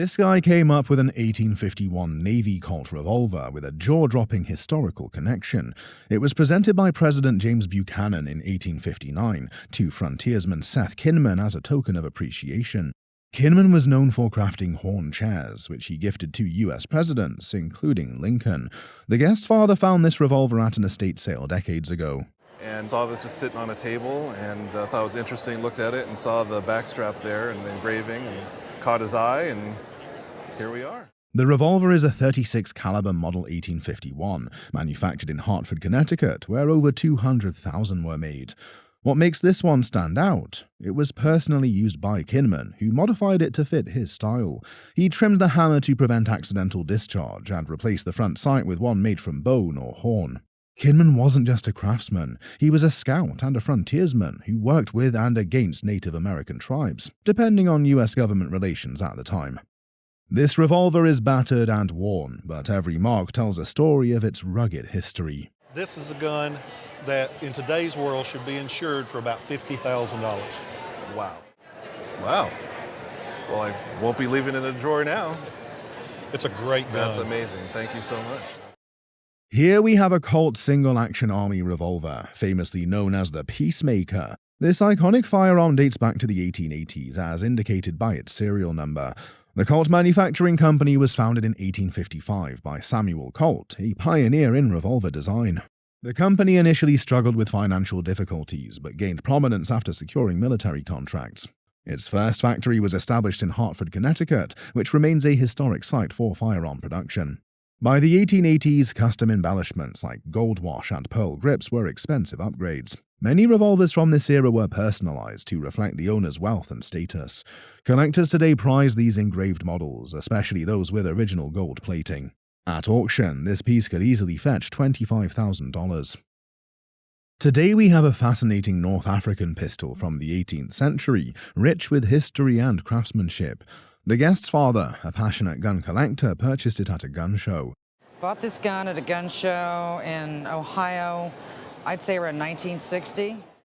This guy came up with an 1851 Navy Colt revolver with a jaw-dropping historical connection. It was presented by President James Buchanan in 1859 to frontiersman Seth Kinman as a token of appreciation. Kinman was known for crafting horn chairs, which he gifted to U.S. presidents, including Lincoln. The guest's father found this revolver at an estate sale decades ago. And saw this just sitting on a table and thought it was interesting, looked at it and saw the backstrap there and the engraving and caught his eye, and here we are. The revolver is a .36 caliber model 1851, manufactured in Hartford, Connecticut, where over 200,000 were made. What makes this one stand out? It was personally used by Kinman, who modified it to fit his style. He trimmed the hammer to prevent accidental discharge and replaced the front sight with one made from bone or horn. Kinman wasn't just a craftsman, he was a scout and a frontiersman who worked with and against Native American tribes, depending on U.S. government relations at the time. This revolver is battered and worn, but every mark tells a story of its rugged history. This is a gun that in today's world should be insured for about $50,000. Wow. Wow. Well, I won't be leaving it in a drawer now. It's a great gun. That's amazing. Thank you so much. Here we have a Colt Single-action Army Revolver, famously known as the Peacemaker. This iconic firearm dates back to the 1880s, as indicated by its serial number. The Colt Manufacturing Company was founded in 1855 by Samuel Colt, a pioneer in revolver design. The company initially struggled with financial difficulties, but gained prominence after securing military contracts. Its first factory was established in Hartford, Connecticut, which remains a historic site for firearm production. By the 1880s, custom embellishments like gold wash and pearl grips were expensive upgrades. Many revolvers from this era were personalized to reflect the owner's wealth and status. Collectors today prize these engraved models, especially those with original gold plating. At auction, this piece could easily fetch $25,000. Today we have a fascinating North African pistol from the 18th century, rich with history and craftsmanship. The guest's father, a passionate gun collector, purchased it at a gun show. Bought this gun at a gun show in Ohio, I'd say around 1960.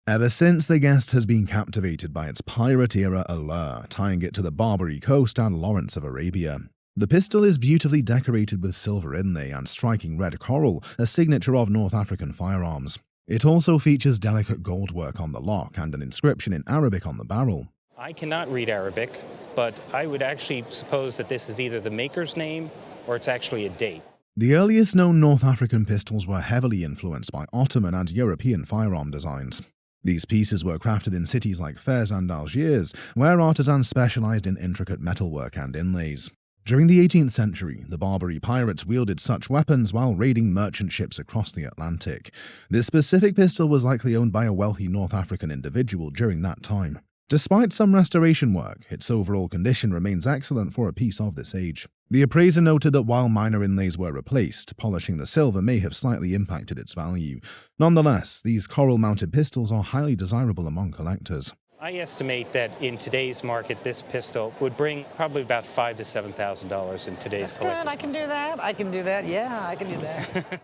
Ever since, the guest has been captivated by its pirate-era allure, tying it to the Barbary Coast and Lawrence of Arabia. The pistol is beautifully decorated with silver inlay and striking red coral, a signature of North African firearms. It also features delicate gold work on the lock and an inscription in Arabic on the barrel. I cannot read Arabic, but I would actually suppose that this is either the maker's name or it's actually a date. The earliest known North African pistols were heavily influenced by Ottoman and European firearm designs. These pieces were crafted in cities like Fez and Algiers, where artisans specialized in intricate metalwork and inlays. During the 18th century, the Barbary pirates wielded such weapons while raiding merchant ships across the Atlantic. This specific pistol was likely owned by a wealthy North African individual during that time. Despite some restoration work, its overall condition remains excellent for a piece of this age. The appraiser noted that while minor inlays were replaced, polishing the silver may have slightly impacted its value. Nonetheless, these coral-mounted pistols are highly desirable among collectors. I estimate that in today's market, this pistol would bring probably about $5,000 to $7,000 in today's collector's Good, I can do that. I can do that. Yeah, I can do that.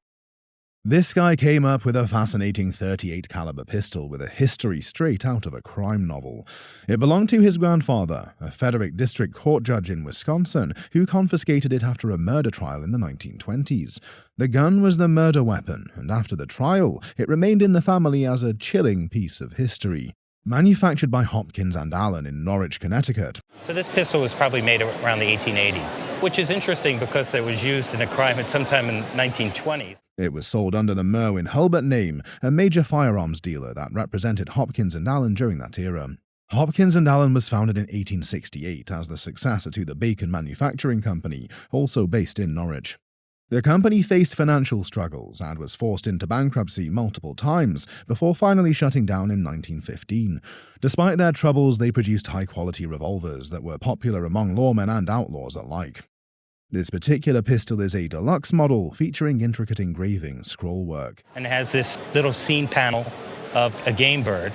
This guy came up with a fascinating .38 caliber pistol with a history straight out of a crime novel. It belonged to his grandfather, a Frederick District Court judge in Wisconsin, who confiscated it after a murder trial in the 1920s. The gun was the murder weapon, and after the trial, it remained in the family as a chilling piece of history. Manufactured by Hopkins and Allen in Norwich, Connecticut. So this pistol was probably made around the 1880s, which is interesting because it was used in a crime at some time in the 1920s. It was sold under the Merwin Hulbert name, a major firearms dealer that represented Hopkins and Allen during that era. Hopkins and Allen was founded in 1868 as the successor to the Bacon Manufacturing Company, also based in Norwich. The company faced financial struggles and was forced into bankruptcy multiple times before finally shutting down in 1915. Despite their troubles, they produced high-quality revolvers that were popular among lawmen and outlaws alike. This particular pistol is a deluxe model featuring intricate engraving scrollwork. And it has this little scene panel of a game bird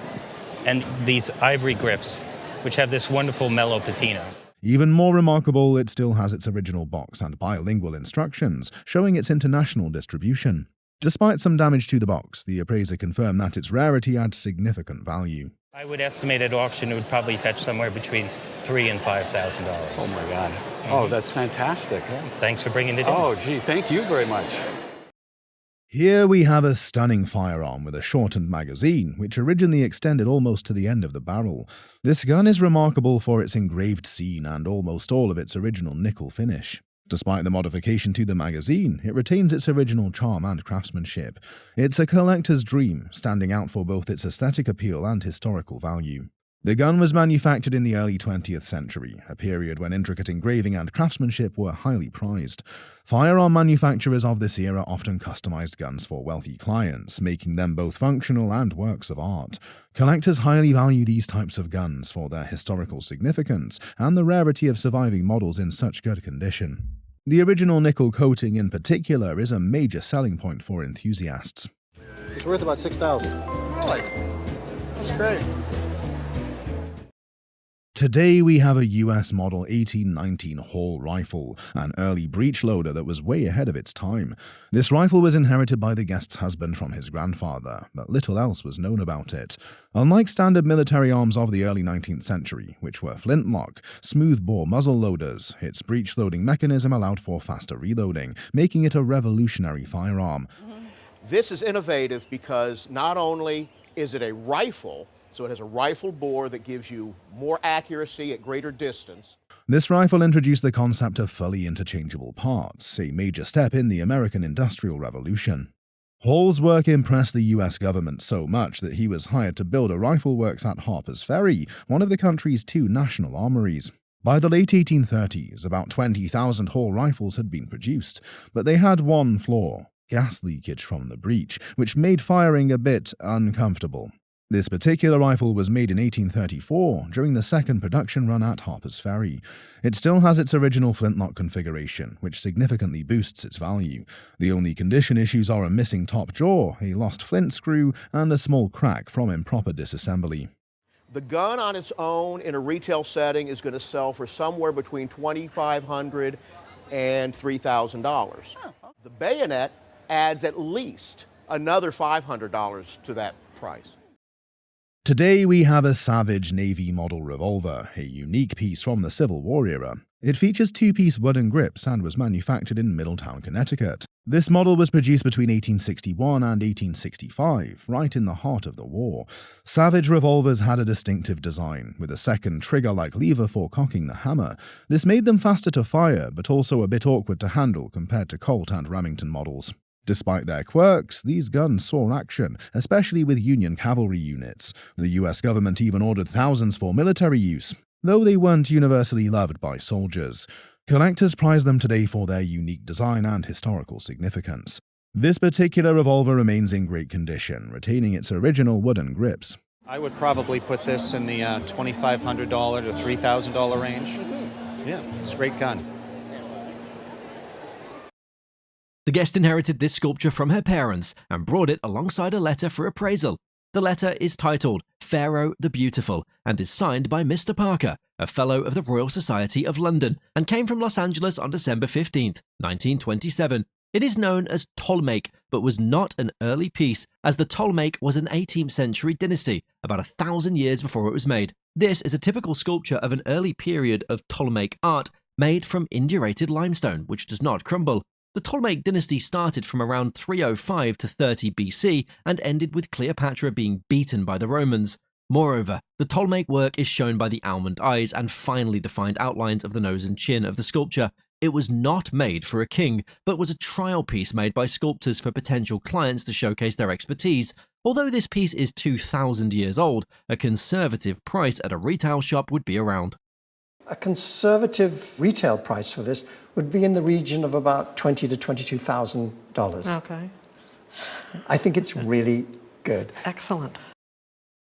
and these ivory grips, which have this wonderful mellow patina. Even more remarkable, it still has its original box and bilingual instructions, showing its international distribution. Despite some damage to the box, the appraiser confirmed that its rarity adds significant value. I would estimate at auction it would probably fetch somewhere between $3,000 and $5,000. Oh my God. Oh, that's fantastic. Yeah, thanks for bringing it in. Oh, gee, thank you very much. Here we have a stunning firearm with a shortened magazine, which originally extended almost to the end of the barrel. This gun is remarkable for its engraved scene and almost all of its original nickel finish. Despite the modification to the magazine, it retains its original charm and craftsmanship. It's a collector's dream, standing out for both its aesthetic appeal and historical value. The gun was manufactured in the early 20th century, a period when intricate engraving and craftsmanship were highly prized. Firearm manufacturers of this era often customized guns for wealthy clients, making them both functional and works of art. Collectors highly value these types of guns for their historical significance and the rarity of surviving models in such good condition. The original nickel coating in particular is a major selling point for enthusiasts. It's worth about $6,000. Really? That's great. Today we have a US model 1819 Hall rifle, an early breech loader that was way ahead of its time. This rifle was inherited by the guest's husband from his grandfather, but little else was known about it. Unlike standard military arms of the early 19th century, which were flintlock, smooth-bore muzzle loaders, its breech-loading mechanism allowed for faster reloading, making it a revolutionary firearm. This is innovative because not only is it a rifle, so it has a rifle bore that gives you more accuracy at greater distance. This rifle introduced the concept of fully interchangeable parts, a major step in the American Industrial Revolution. Hall's work impressed the US government so much that he was hired to build a rifle works at Harper's Ferry, one of the country's 2 national armories. By the late 1830s, about 20,000 Hall rifles had been produced, but they had one flaw: gas leakage from the breech, which made firing a bit uncomfortable. This particular rifle was made in 1834, during the second production run at Harper's Ferry. It still has its original flintlock configuration, which significantly boosts its value. The only condition issues are a missing top jaw, a lost flint screw, and a small crack from improper disassembly. The gun on its own in a retail setting is going to sell for somewhere between $2,500 and $3,000. The bayonet adds at least another $500 to that price. Today we have a Savage Navy model revolver, a unique piece from the Civil War era. It features 2-piece wooden grips and was manufactured in Middletown, Connecticut. This model was produced between 1861 and 1865, right in the heart of the war. Savage revolvers had a distinctive design, with a second trigger-like lever for cocking the hammer. This made them faster to fire, but also a bit awkward to handle compared to Colt and Remington models. Despite their quirks, these guns saw action, especially with Union cavalry units. The US government even ordered thousands for military use, though they weren't universally loved by soldiers. Collectors prize them today for their unique design and historical significance. This particular revolver remains in great condition, retaining its original wooden grips. I would probably put this in the $2,500 to $3,000 range. Yeah, it's a great gun. The guest inherited this sculpture from her parents and brought it alongside a letter for appraisal. The letter is titled Pharaoh the Beautiful and is signed by Mr. Parker, a Fellow of the Royal Society of London, and came from Los Angeles on December 15, 1927. It is known as Ptolemaic, but was not an early piece, as the Ptolemaic was an 18th century dynasty, about 1,000 years before it was made. This is a typical sculpture of an early period of Ptolemaic art made from indurated limestone, which does not crumble. The Ptolemaic dynasty started from around 305 to 30 BC and ended with Cleopatra being beaten by the Romans. Moreover, the Ptolemaic work is shown by the almond eyes and finely defined outlines of the nose and chin of the sculpture. It was not made for a king, but was a trial piece made by sculptors for potential clients to showcase their expertise. Although this piece is 2,000 years old, a conservative price at a retail shop would be around. A conservative retail price for this would be in the region of about $20,000 to $22,000. Okay. I think it's really good. Excellent.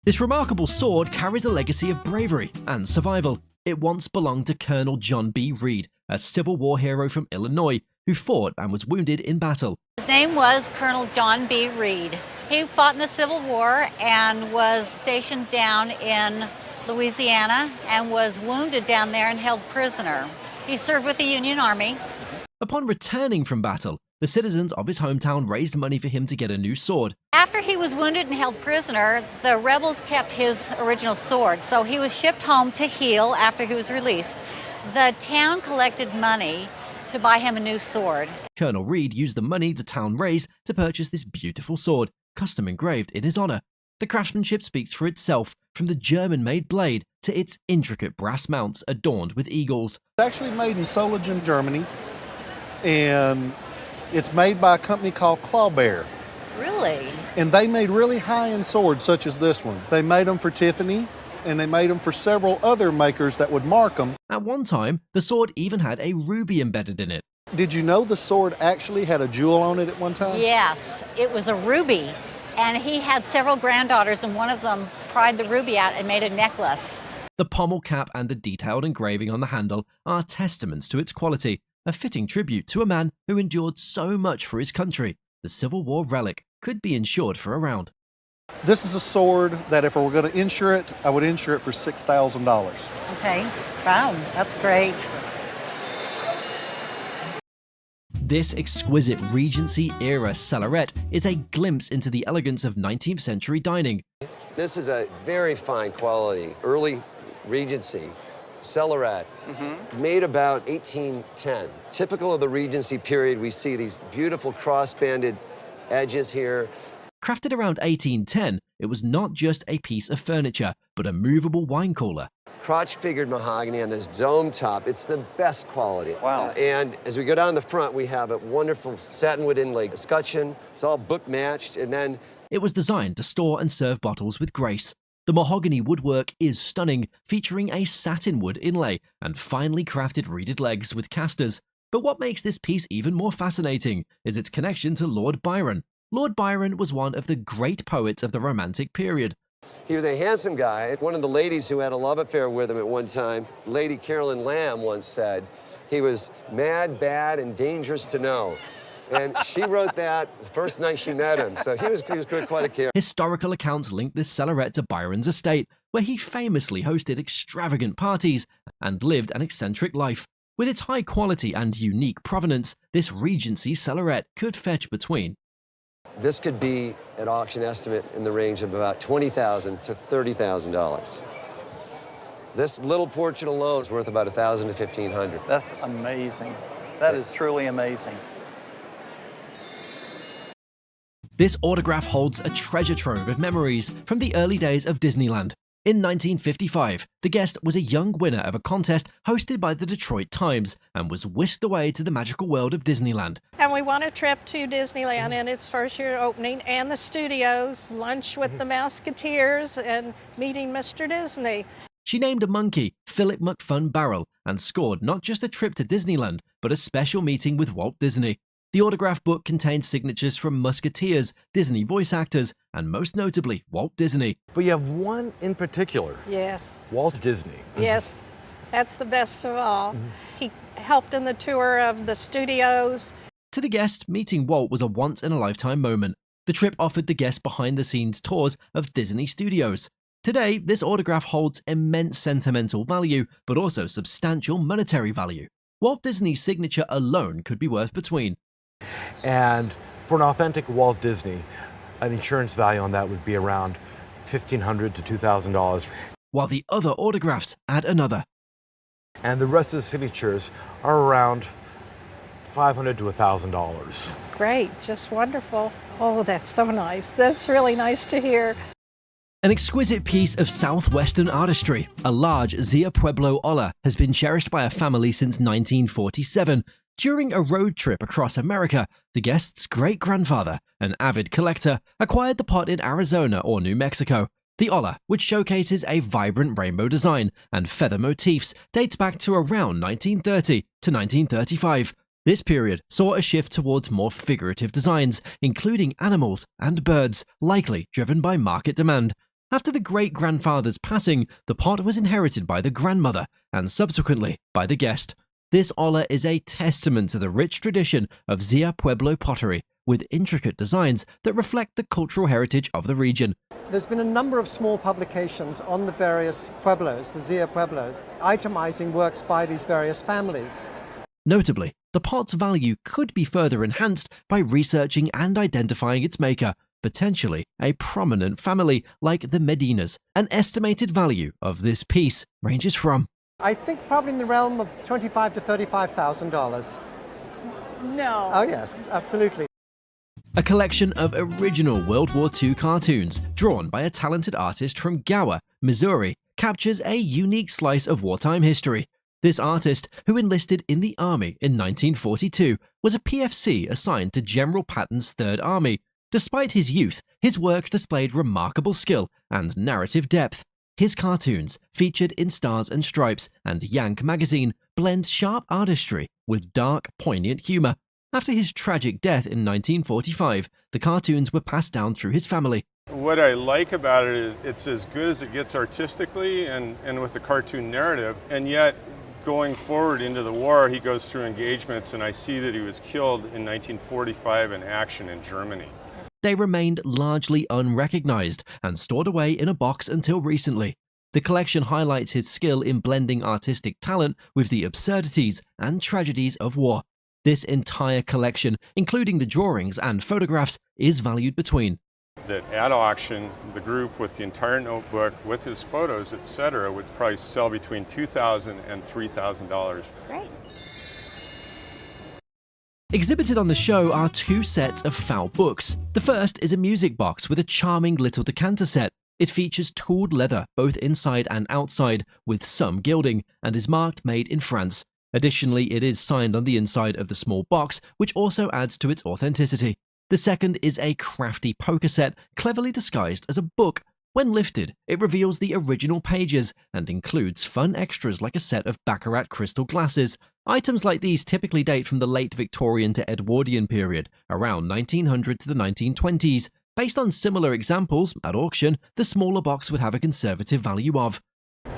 This remarkable sword carries a legacy of bravery and survival. It once belonged to Colonel John B. Reed, a Civil War hero from Illinois, who fought and was wounded in battle. His name was Colonel John B. Reed. He fought in the Civil War and was stationed down in Louisiana and was wounded down there and held prisoner. He served with the Union Army. Upon returning from battle, The citizens of his hometown raised money for him to get a new sword. After he was wounded and held prisoner, the rebels kept his original sword, so he was shipped home to heal after he was released. The town collected money to buy him a new sword. Colonel Reed used the money the town raised to purchase this beautiful sword, custom engraved in his honor. The craftsmanship speaks for itself, from the German-made blade to its intricate brass mounts adorned with eagles. It's actually made in Solingen, Germany, and it's made by a company called Clawbear. Really? And they made really high-end swords such as this one. They made them for Tiffany, and they made them for several other makers that would mark them. At one time, the sword even had a ruby embedded in it. Did you know the sword actually had a jewel on it at one time? Yes, it was a ruby. And he had several granddaughters, and one of them pried the ruby out and made a necklace. The pommel cap and the detailed engraving on the handle are testaments to its quality, a fitting tribute to a man who endured so much for his country. The Civil War relic could be insured for a round. This is a sword that if I were going to insure it, I would insure it for $6,000. Okay, wow, that's great. This exquisite Regency-era cellaret is a glimpse into the elegance of 19th century dining. This is a very fine quality, early Regency cellaret, made about 1810. Typical of the Regency period, we see these beautiful cross-banded edges here. Crafted around 1810, it was not just a piece of furniture, but a movable wine cooler. Crotch-figured mahogany on this dome top. It's the best quality. Wow. And as we go down the front, we have a wonderful satinwood inlay escutcheon. It's all book-matched, and then... It was designed to store and serve bottles with grace. The mahogany woodwork is stunning, featuring a satinwood inlay and finely crafted reeded legs with casters. But what makes this piece even more fascinating is its connection to Lord Byron. Lord Byron was one of the great poets of the Romantic period. He was a handsome guy. One of the ladies who had a love affair with him at one time, Lady Carolyn Lamb, once said, he was mad, bad, and dangerous to know. And she wrote that the first night she met him, so he was quite a character. Historical accounts link this cellaret to Byron's estate, where he famously hosted extravagant parties and lived an eccentric life. With its high quality and unique provenance, this Regency cellaret could fetch between This could be an auction estimate in the range of about $20,000 to $30,000. This little portrait alone is worth about $1,000 to $1,500. That's amazing. That is truly amazing. This autograph holds a treasure trove of memories from the early days of Disneyland. In 1955, the guest was a young winner of a contest hosted by the Detroit Times and was whisked away to the magical world of Disneyland. And we won a trip to Disneyland in its first year opening, and the studios, lunch with the Mouseketeers, and meeting Mr. Disney. She named a monkey Philip McFun Barrel and scored not just a trip to Disneyland, but a special meeting with Walt Disney. The autograph book contains signatures from Musketeers, Disney voice actors, and most notably, Walt Disney. But you have one in particular. Yes. Walt Disney. Yes, that's the best of all. He helped in the tour of the studios. To the guest, meeting Walt was a once-in-a-lifetime moment. The trip offered the guest behind-the-scenes tours of Disney Studios. Today, this autograph holds immense sentimental value, but also substantial monetary value. Walt Disney's signature alone could be worth between. And for an authentic Walt Disney, an insurance value on that would be around $1,500 to $2,000. While the other autographs add another. And the rest of the signatures are around $500 to $1,000. Great, just wonderful. Oh, that's so nice. That's really nice to hear. An exquisite piece of southwestern artistry, a large Zia Pueblo olla has been cherished by a family since 1947. During a road trip across America, the guest's great-grandfather, an avid collector, acquired the pot in Arizona or New Mexico. The olla, which showcases a vibrant rainbow design and feather motifs, dates back to around 1930 to 1935. This period saw a shift towards more figurative designs, including animals and birds, likely driven by market demand. After the great-grandfather's passing, the pot was inherited by the grandmother and subsequently by the guest. This olla is a testament to the rich tradition of Zia Pueblo pottery, with intricate designs that reflect the cultural heritage of the region. There's been a number of small publications on the various pueblos, the Zia Pueblos, itemizing works by these various families. Notably, The pot's value could be further enhanced by researching and identifying its maker, potentially a prominent family like the Medinas. An estimated value of this piece ranges from, I think probably in the realm of $25,000 to $35,000. No. Oh yes, absolutely. a collection of original World War II cartoons drawn by a talented artist from Gower, Missouri, captures a unique slice of wartime history. This artist, who enlisted in the Army in 1942, was a PFC assigned to General Patton's Third Army. Despite his youth, his work displayed remarkable skill and narrative depth. His cartoons, featured in Stars and Stripes and Yank magazine, blend sharp artistry with dark, poignant humor. After his tragic death in 1945, the cartoons were passed down through his family. What I like about it is it's as good as it gets artistically and with the cartoon narrative, and yet going forward into the war, he goes through engagements, and I see that he was killed in 1945 in action in Germany. They remained largely unrecognized and stored away in a box until recently. The collection highlights his skill in blending artistic talent with the absurdities and tragedies of war. This entire collection, including the drawings and photographs, is valued between That at auction, the group with the entire notebook, with his photos, etc., would probably sell between $2,000 and $3,000. Great. Exhibited on the show are two sets of foul books. The first is a music box with a charming little decanter set. It features tooled leather both inside and outside, with some gilding, and is marked Made in France. Additionally, it is signed on the inside of the small box, which also adds to its authenticity. The second is a crafty poker set, cleverly disguised as a book. When lifted, it reveals the original pages and includes fun extras like a set of baccarat crystal glasses. Items like these typically date from the late Victorian to Edwardian period, around 1900 to the 1920s. Based on similar examples, at auction, the smaller box would have a conservative value of.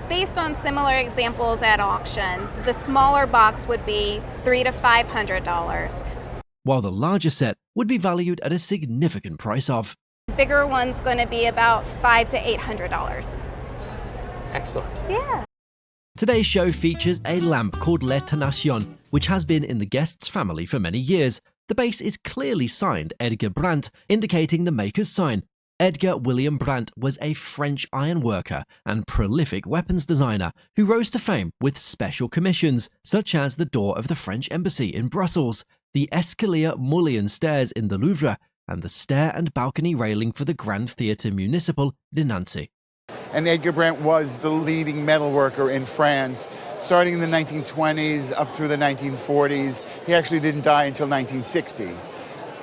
Based on similar examples at auction, the smaller box would be $300 to $500. While the larger set would be valued at a significant price of. Bigger one's going to be about $500 to $800. Excellent. Yeah. Today's show features a lamp called Le Tentation, which has been in the guest's family for many years. The base is clearly signed Edgar Brandt, indicating the maker's sign. Edgar William Brandt was a French ironworker and prolific weapons designer who rose to fame with special commissions, such as the door of the French embassy in Brussels, the Escalier Mullion stairs in the Louvre, and the stair and balcony railing for the Grand Theatre Municipal de Nancy. And Edgar Brandt was the leading metalworker in France, starting in the 1920s up through the 1940s. He actually didn't die until 1960.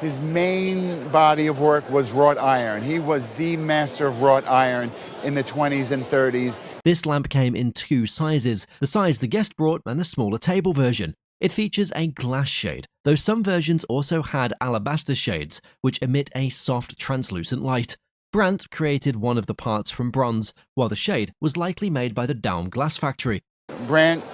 His main body of work was wrought iron. He was the master of wrought iron in the 20s and 30s. This lamp came in two sizes, the size the guest brought and the smaller table version. It features a glass shade, though some versions also had alabaster shades, which emit a soft, translucent light. Brandt created one of the parts from bronze, while the shade was likely made by the Daum glass factory. Brandt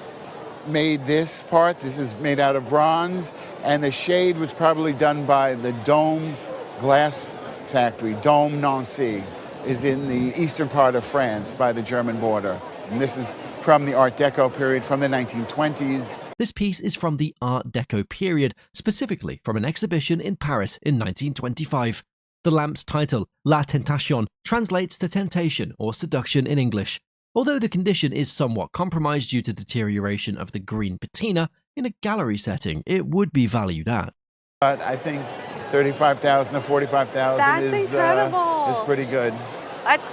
made this part. This is made out of bronze, and the shade was probably done by the Daum glass factory. Daum Nancy is in the eastern part of France by the German border. And this is from the Art Deco period, from the 1920s. This piece is from the Art Deco period, specifically from an exhibition in Paris in 1925. The lamp's title, La Tentation, translates to temptation or seduction in English. Although the condition is somewhat compromised due to deterioration of the green patina, in a gallery setting, it would be valued at. But I think $35,000 to $45,000 is pretty good.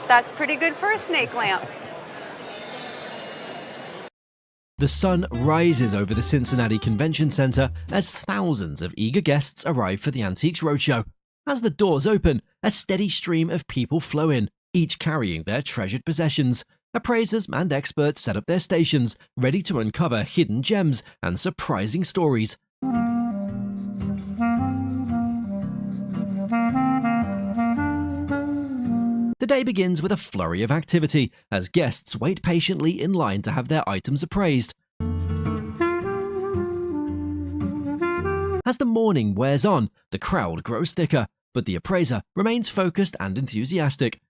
That's pretty good for a snake lamp. The sun rises over the Cincinnati Convention Center as thousands of eager guests arrive for the Antiques Roadshow. As the doors open, a steady stream of people flow in, each carrying their treasured possessions. Appraisers and experts set up their stations, ready to uncover hidden gems and surprising stories. The day begins with a flurry of activity as guests wait patiently in line to have their items appraised. As the morning wears on, the crowd grows thicker, but the appraiser remains focused and enthusiastic.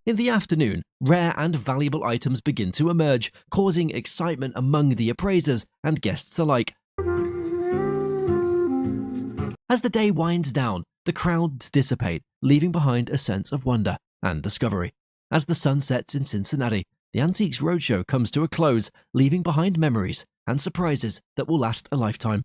In the afternoon, rare and valuable items begin to emerge, causing excitement among the appraisers and guests alike. As the day winds down, the crowds dissipate, leaving behind a sense of wonder and discovery. As the sun sets in Cincinnati, the Antiques Roadshow comes to a close, leaving behind memories and surprises that will last a lifetime.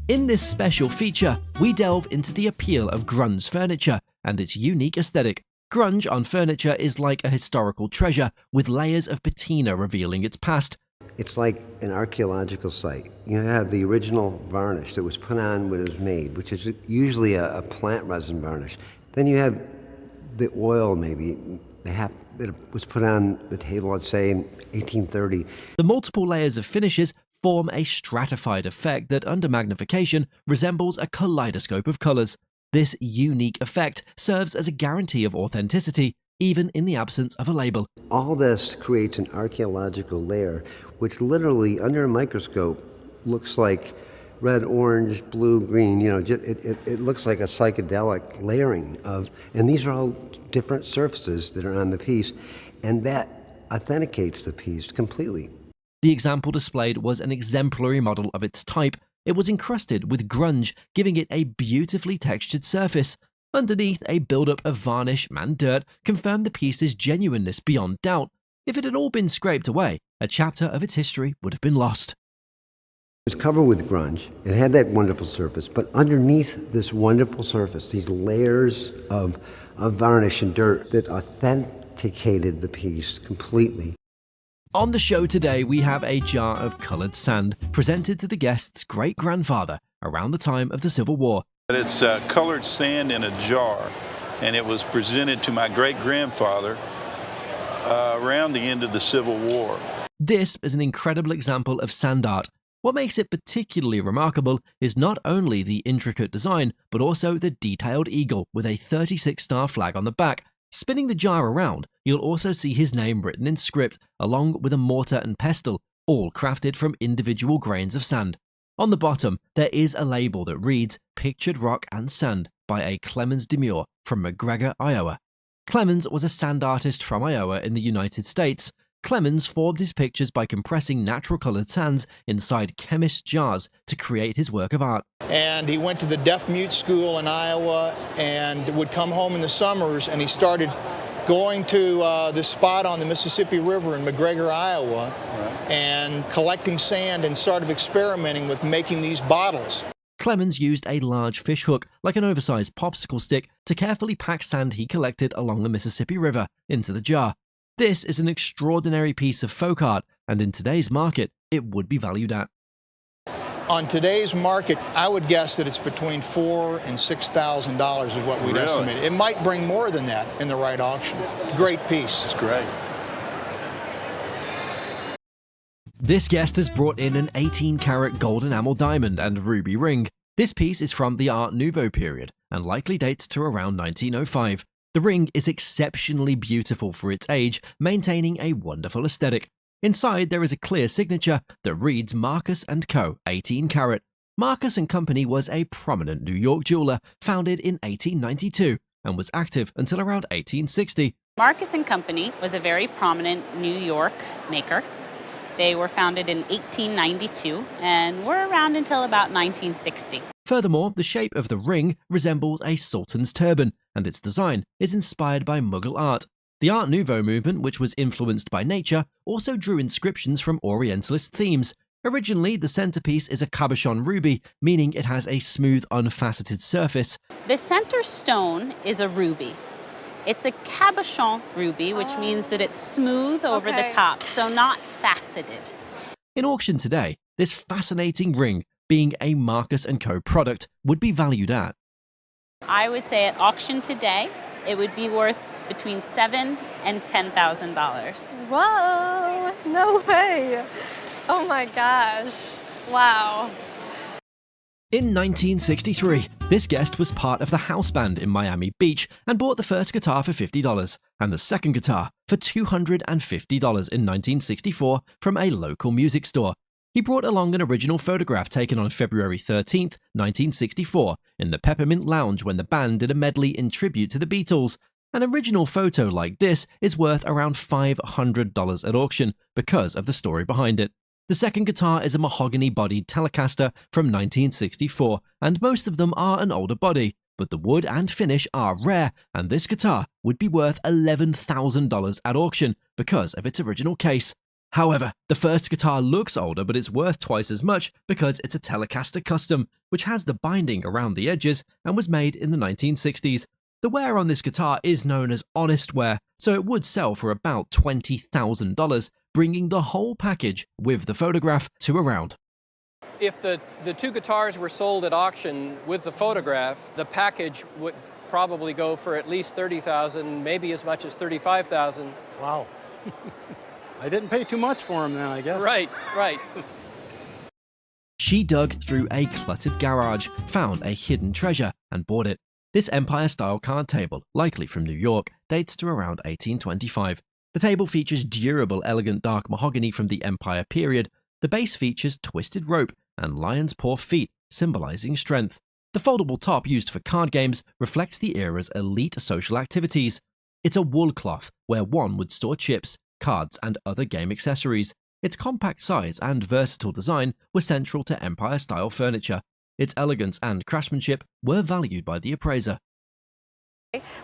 In this special feature, we delve into the appeal of grunge furniture and its unique aesthetic. Grunge on furniture is like a historical treasure, with layers of patina revealing its past. It's like an archaeological site. You have the original varnish that was put on when it was made, which is usually a plant resin varnish. Then you have the oil, maybe, that was put on the table, let's say, in 1830. The multiple layers of finishes form a stratified effect that, under magnification, resembles a kaleidoscope of colors. This unique effect serves as a guarantee of authenticity, even in the absence of a label. All this creates an archaeological layer, which literally, under a microscope, looks like red, orange, blue, green. You know, it looks like a psychedelic layering of, and these are all different surfaces that are on the piece, and that authenticates the piece completely. The example displayed was an exemplary model of its type. It was encrusted with grunge, giving it a beautifully textured surface. Underneath, a buildup of varnish and dirt confirmed the piece's genuineness beyond doubt. If it had all been scraped away, a chapter of its history would have been lost. It was covered with grunge. It had that wonderful surface, but underneath this wonderful surface, these layers of varnish and dirt that authenticated the piece completely. On the show today, we have a jar of colored sand presented to the guest's great-grandfather around the time of the Civil War. It's colored sand in a jar, and it was presented to my great-grandfather around the end of the Civil War. This is an incredible example of sand art. What makes it particularly remarkable is not only the intricate design, but also the detailed eagle with a 36-star flag on the back. Spinning the jar around, you'll also see his name written in script, along with a mortar and pestle, all crafted from individual grains of sand. On the bottom, there is a label that reads, "Pictured Rock and Sand" by a Clemens Demure from McGregor, Iowa. Clemens was a sand artist from Iowa in the United States. Clemens formed his pictures by compressing natural-colored sands inside chemist jars to create his work of art. And he went to the deaf-mute school in Iowa and would come home in the summers, and he started going to this spot on the Mississippi River in McGregor, Iowa, and collecting sand and started experimenting with making these bottles. Clemens used a large fish hook, like an oversized popsicle stick, to carefully pack sand he collected along the Mississippi River into the jar. This is an extraordinary piece of folk art, and in today's market, it would be valued at. On today's market, I would guess that it's between $4,000 and $6,000 is what we'd estimate. It might bring more than that in the right auction. Great piece. It's great. This guest has brought in an 18-karat gold enamel diamond and ruby ring. This piece is from the Art Nouveau period and likely dates to around 1905. The ring is exceptionally beautiful for its age, maintaining a wonderful aesthetic. Inside, there is a clear signature that reads Marcus & Co. 18 karat. Marcus & Company was a prominent New York jeweler founded in 1892 and was active until around 1860. Marcus & Company was a very prominent New York maker. They were founded in 1892 and were around until about 1960. Furthermore, the shape of the ring resembles a sultan's turban, and its design is inspired by Mughal art. The Art Nouveau movement, which was influenced by nature, also drew inscriptions from Orientalist themes. Originally, the centerpiece is a cabochon ruby, meaning it has a smooth, unfaceted surface. The center stone is a ruby. It's a cabochon ruby, which means that it's smooth over the top, so not faceted. In auction today, this fascinating ring, being a Marcus & Co. product, would be valued at. I would say at auction today, it would be worth between $7,000 and $10,000. Whoa, no way. Oh my gosh, wow. In 1963, this guest was part of the house band in Miami Beach and bought the first guitar for $50 and the second guitar for $250 in 1964 from a local music store. He brought along an original photograph taken on February 13, 1964, in the Peppermint Lounge when the band did a medley in tribute to the Beatles. An original photo like this is worth around $500 at auction because of the story behind it. The second guitar is a mahogany-bodied Telecaster from 1964, and most of them are an older body, but the wood and finish are rare, and this guitar would be worth $11,000 at auction because of its original case. However, the first guitar looks older, but it's worth twice as much because it's a Telecaster Custom, which has the binding around the edges and was made in the 1960s. The wear on this guitar is known as honest wear, so it would sell for about $20,000, bringing the whole package with the photograph to around. If the two guitars were sold at auction with the photograph, the package would probably go for at least $30,000, maybe as much as $35,000. Wow. I didn't pay too much for them then, I guess. Right, right. She dug through a cluttered garage, found a hidden treasure, and bought it. This Empire-style card table, likely from New York, dates to around 1825. The table features durable, elegant dark mahogany from the Empire period. The base features twisted rope and lion's paw feet, symbolizing strength. The foldable top used for card games reflects the era's elite social activities. It's a wool cloth where one would store chips, cards, and other game accessories. Its compact size and versatile design were central to Empire-style furniture. Its elegance and craftsmanship were valued by the appraiser.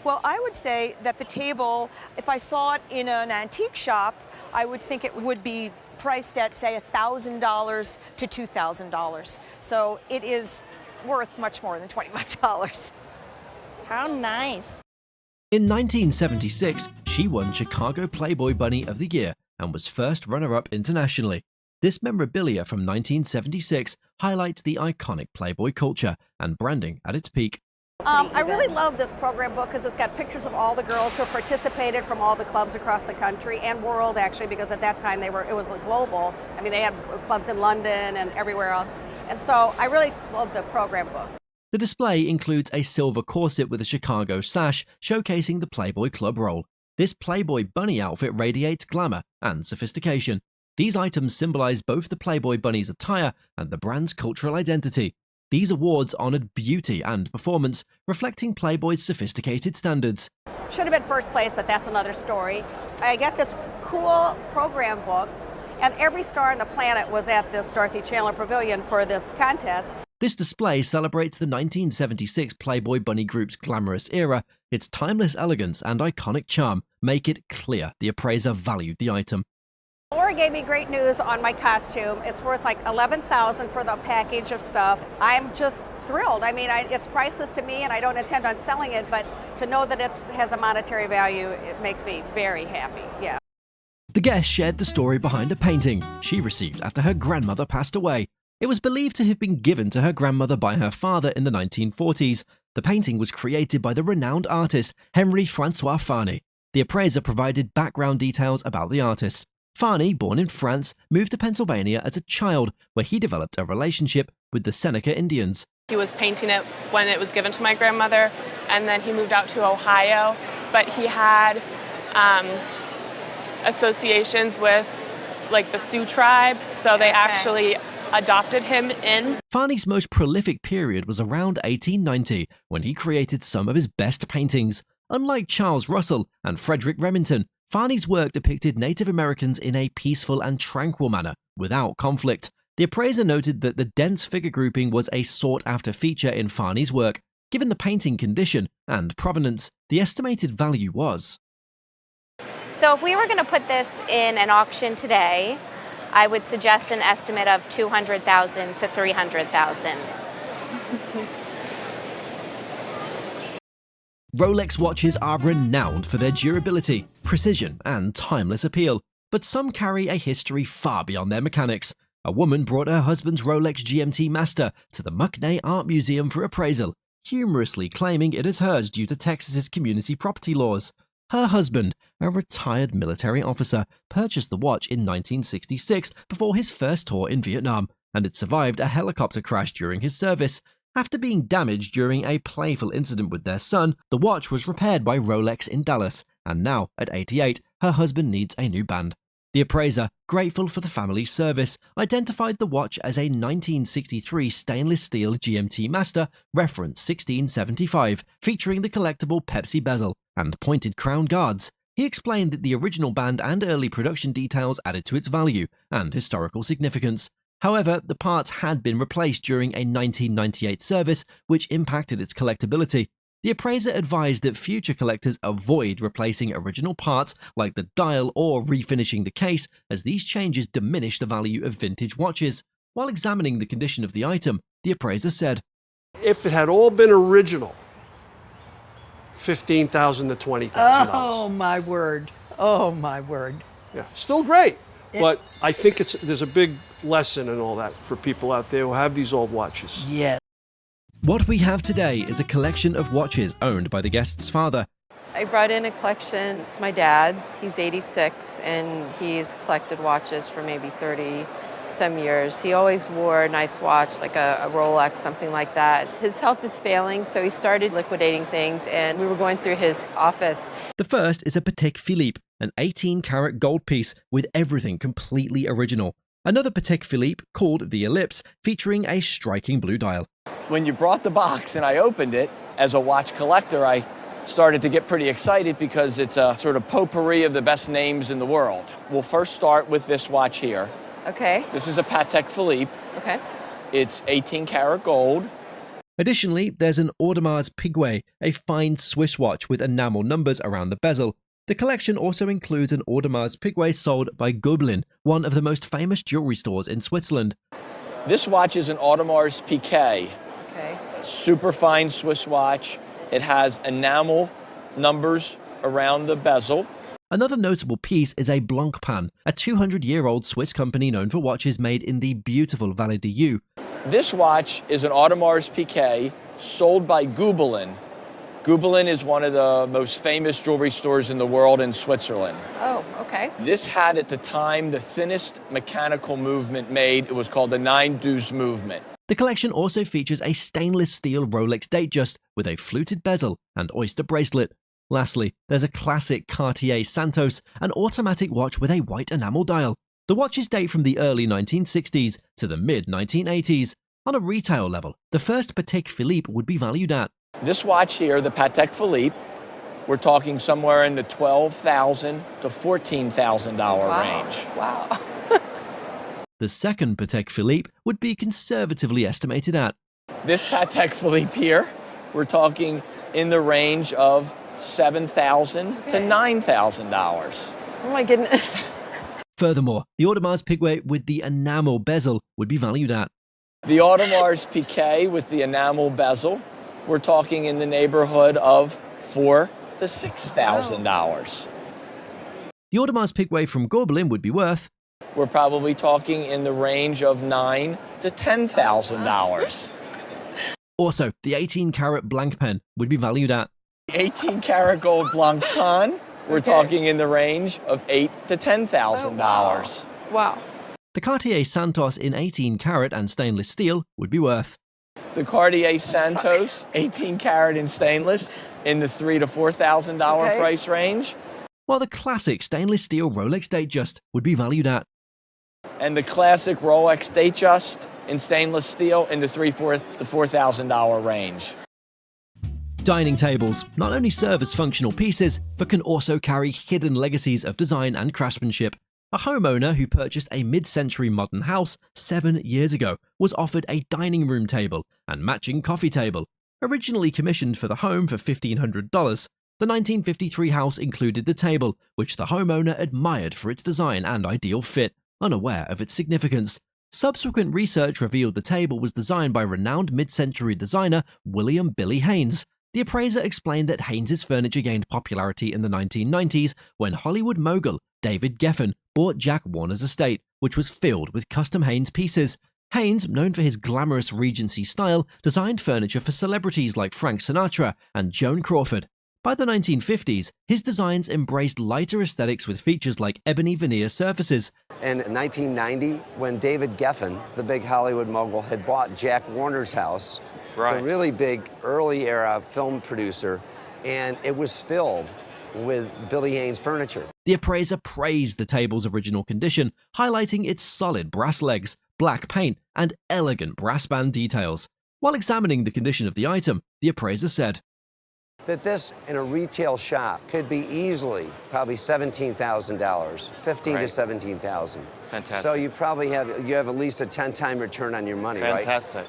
Well, I would say that the table, if I saw it in an antique shop, I would think it would be priced at, say, $1,000 to $2,000. So it is worth much more than $25. How nice. In 1976, she won Chicago Playboy Bunny of the Year and was first runner-up internationally. This memorabilia from 1976 highlights the iconic Playboy culture and branding at its peak. I really love this program book because it's got pictures of all the girls who participated from all the clubs across the country and world, actually, because at that time it was global. I mean, they had clubs in London and everywhere else. And so I really love the program book. The display includes a silver corset with a Chicago sash showcasing the Playboy Club role. This Playboy Bunny outfit radiates glamour and sophistication. These items symbolize both the Playboy Bunny's attire and the brand's cultural identity. These awards honored beauty and performance, reflecting Playboy's sophisticated standards. Should have been first place, but that's another story. I got this cool program book, and every star on the planet was at this Dorothy Chandler Pavilion for this contest. This display celebrates the 1976 Playboy Bunny Group's glamorous era. Its timeless elegance and iconic charm make it clear the appraiser valued the item. Laura gave me great news on my costume. It's worth like $11,000 for the package of stuff. I'm just thrilled. I mean, it's priceless to me, and I don't intend on selling it, but to know that it has a monetary value, it makes me very happy, yeah. The guest shared the story behind a painting she received after her grandmother passed away. It was believed to have been given to her grandmother by her father in the 1940s. The painting was created by the renowned artist Henry Francois Farney. The appraiser provided background details about the artist. Farney, born in France, moved to Pennsylvania as a child, where he developed a relationship with the Seneca Indians. He was painting it when it was given to my grandmother, and then he moved out to Ohio, but he had associations with like the Sioux tribe, so they actually adopted him in. Farney's most prolific period was around 1890, when he created some of his best paintings. Unlike Charles Russell and Frederick Remington, Farney's work depicted Native Americans in a peaceful and tranquil manner, without conflict. The appraiser noted that the dense figure grouping was a sought-after feature in Farney's work. Given the painting condition and provenance, the estimated value was. So if we were going to put this in an auction today, I would suggest an estimate of $200,000 to $300,000. Rolex watches are renowned for their durability, precision, and timeless appeal, but some carry a history far beyond their mechanics. A woman brought her husband's Rolex GMT Master to the Muckney Art Museum for appraisal, humorously claiming it is hers due to Texas's community property laws. Her husband, a retired military officer, purchased the watch in 1966 before his first tour in Vietnam, and it survived a helicopter crash during his service. After being damaged during a playful incident with their son, the watch was repaired by Rolex in Dallas, and now, at 88, her husband needs a new band. The appraiser, grateful for the family's service, identified the watch as a 1963 stainless steel GMT Master, reference 1675, featuring the collectible Pepsi bezel and pointed crown guards. He explained that the original band and early production details added to its value and historical significance. However, the parts had been replaced during a 1998 service, which impacted its collectability. The appraiser advised that future collectors avoid replacing original parts like the dial or refinishing the case, as these changes diminish the value of vintage watches. While examining the condition of the item, the appraiser said, "If it had all been original, $15,000 to $20,000. Oh my word! Oh my word! Yeah, still great, but I think there's a big lesson in all that for people out there who have these old watches." Yeah. What we have today is a collection of watches owned by the guest's father. I brought in a collection. It's my dad's. He's 86, and he's collected watches for maybe 30-some years. He always wore a nice watch, like a Rolex, something like that. His health is failing, so he started liquidating things, and we were going through his office. The first is a Patek Philippe, an 18-karat gold piece with everything completely original. Another Patek Philippe called the Ellipse, featuring a striking blue dial. When you brought the box and I opened it, as a watch collector, I started to get pretty excited because it's a sort of potpourri of the best names in the world. We'll first start with this watch here. Okay. This is a Patek Philippe. Okay. It's 18-karat gold. Additionally, there's an Audemars Piguet, a fine Swiss watch with enamel numbers around the bezel. The collection also includes an Audemars Piguet sold by Gobelin, one of the most famous jewelry stores in Switzerland. This watch is an Audemars Piguet. Okay. Super fine Swiss watch. It has enamel numbers around the bezel. Another notable piece is a Blancpain, a 200-year-old Swiss company known for watches made in the beautiful Vallée du Eu. This watch is an Audemars Piguet sold by Gobelin. Gobelin is one of the most famous jewelry stores in the world in Switzerland. Oh, okay. This had at the time the thinnest mechanical movement made. It was called the 9-deuce movement. The collection also features a stainless steel Rolex Datejust with a fluted bezel and oyster bracelet. Lastly, there's a classic Cartier Santos, an automatic watch with a white enamel dial. The watches date from the early 1960s to the mid-1980s. On a retail level, the first Patek Philippe would be valued at. This watch here, the Patek Philippe, we're talking somewhere in the $12,000 to $14,000 range. Wow. The second Patek Philippe would be conservatively estimated at. This Patek Philippe here, we're talking in the range of $7,000 to $9,000. Oh my goodness. Furthermore, the Audemars Piguet with the enamel bezel would be valued at. The Audemars Piguet with the enamel bezel, we're talking in the neighborhood of $4,000 to $6,000. The Audemars Piguet from Gobelin would be worth. We're probably talking in the range of $9,000 to $10,000. Also, the 18-karat Blancpain would be valued at. The 18-karat gold Blancpain, we're talking in the range of $8,000 to $10,000. Wow. The Cartier Santos in 18-karat and stainless steel would be worth. The Cartier Santos, 18-karat in stainless, in the $3,000 to $4,000 price range. While the classic stainless steel Rolex Datejust would be valued at. And the classic Rolex Datejust in stainless steel in the $3,000 to $4,000 range. Dining tables not only serve as functional pieces, but can also carry hidden legacies of design and craftsmanship. A homeowner who purchased a mid-century modern house 7 years ago was offered a dining room table and matching coffee table. Originally commissioned for the home for $1,500, the 1953 house included the table, which the homeowner admired for its design and ideal fit, unaware of its significance. Subsequent research revealed the table was designed by renowned mid-century designer William Billy Haynes. The appraiser explained that Haynes' furniture gained popularity in the 1990s when Hollywood mogul David Geffen bought Jack Warner's estate, which was filled with custom Haynes pieces. Haynes, known for his glamorous Regency style, designed furniture for celebrities like Frank Sinatra and Joan Crawford. By the 1950s, his designs embraced lighter aesthetics with features like ebony veneer surfaces. In 1990, when David Geffen, the big Hollywood mogul, had bought Jack Warner's house, a really big early era film producer, and it was filled with Billy Haynes furniture. The appraiser praised the table's original condition, highlighting its solid brass legs, black paint, and elegant brass band details. While examining the condition of the item, the appraiser said that this in a retail shop could be easily probably $17,000, $15,000 to $17,000. Fantastic. So you probably have at least a 10-time return on your money, right? Fantastic.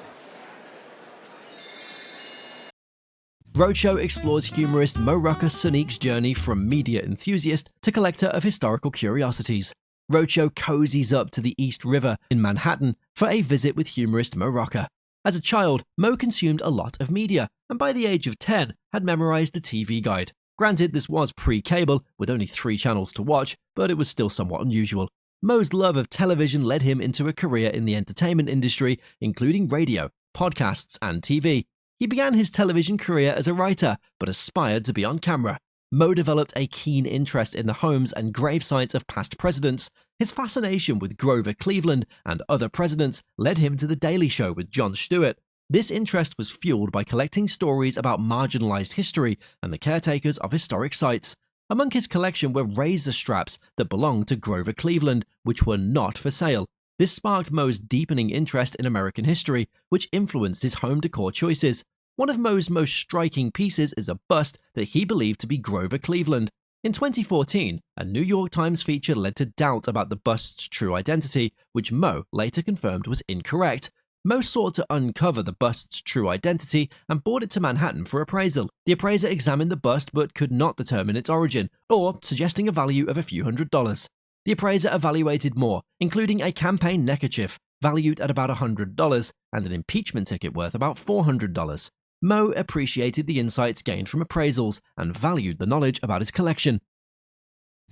Roadshow explores humorist Mo Rucker Sonique's journey from media enthusiast to collector of historical curiosities. Roadshow cozies up to the East River in Manhattan for a visit with humorist Mo Rucker. As a child, Mo consumed a lot of media, and by the age of 10, had memorized the TV guide. Granted, this was pre-cable, with only 3 channels to watch, but it was still somewhat unusual. Mo's love of television led him into a career in the entertainment industry, including radio, podcasts, and TV. He began his television career as a writer, but aspired to be on camera. Mo developed a keen interest in the homes and gravesites of past presidents. His fascination with Grover Cleveland and other presidents led him to The Daily Show with Jon Stewart. This interest was fueled by collecting stories about marginalized history and the caretakers of historic sites. Among his collection were razor straps that belonged to Grover Cleveland, which were not for sale. This sparked Mo's deepening interest in American history, which influenced his home decor choices. One of Mo's most striking pieces is a bust that he believed to be Grover Cleveland. In 2014, a New York Times feature led to doubt about the bust's true identity, which Mo later confirmed was incorrect. Mo sought to uncover the bust's true identity and brought it to Manhattan for appraisal. The appraiser examined the bust but could not determine its origin, or suggesting a value of a few $100s. The appraiser evaluated more, including a campaign neckerchief valued at about $100 and an impeachment ticket worth about $400. Mo appreciated the insights gained from appraisals and valued the knowledge about his collection.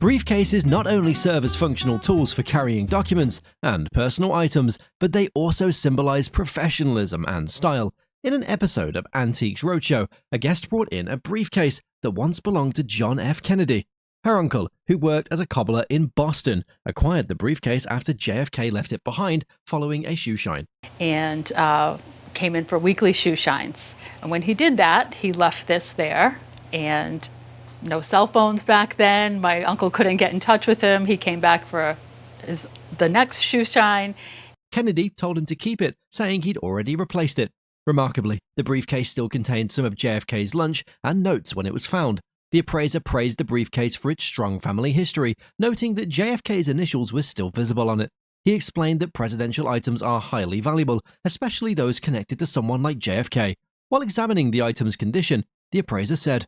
Briefcases not only serve as functional tools for carrying documents and personal items, but they also symbolize professionalism and style. In an episode of Antiques Roadshow, a guest brought in a briefcase that once belonged to John F. Kennedy. Her uncle, who worked as a cobbler in Boston, acquired the briefcase after JFK left it behind following a shoe shine. And came in for weekly shoe shines. And when he did that, he left this there, and no cell phones back then. My uncle couldn't get in touch with him. He came back for the next shoe shine. Kennedy told him to keep it, saying he'd already replaced it. Remarkably, the briefcase still contained some of JFK's lunch and notes when it was found. The appraiser praised the briefcase for its strong family history, noting that JFK's initials were still visible on it. He explained that presidential items are highly valuable, especially those connected to someone like JFK. While examining the item's condition, the appraiser said,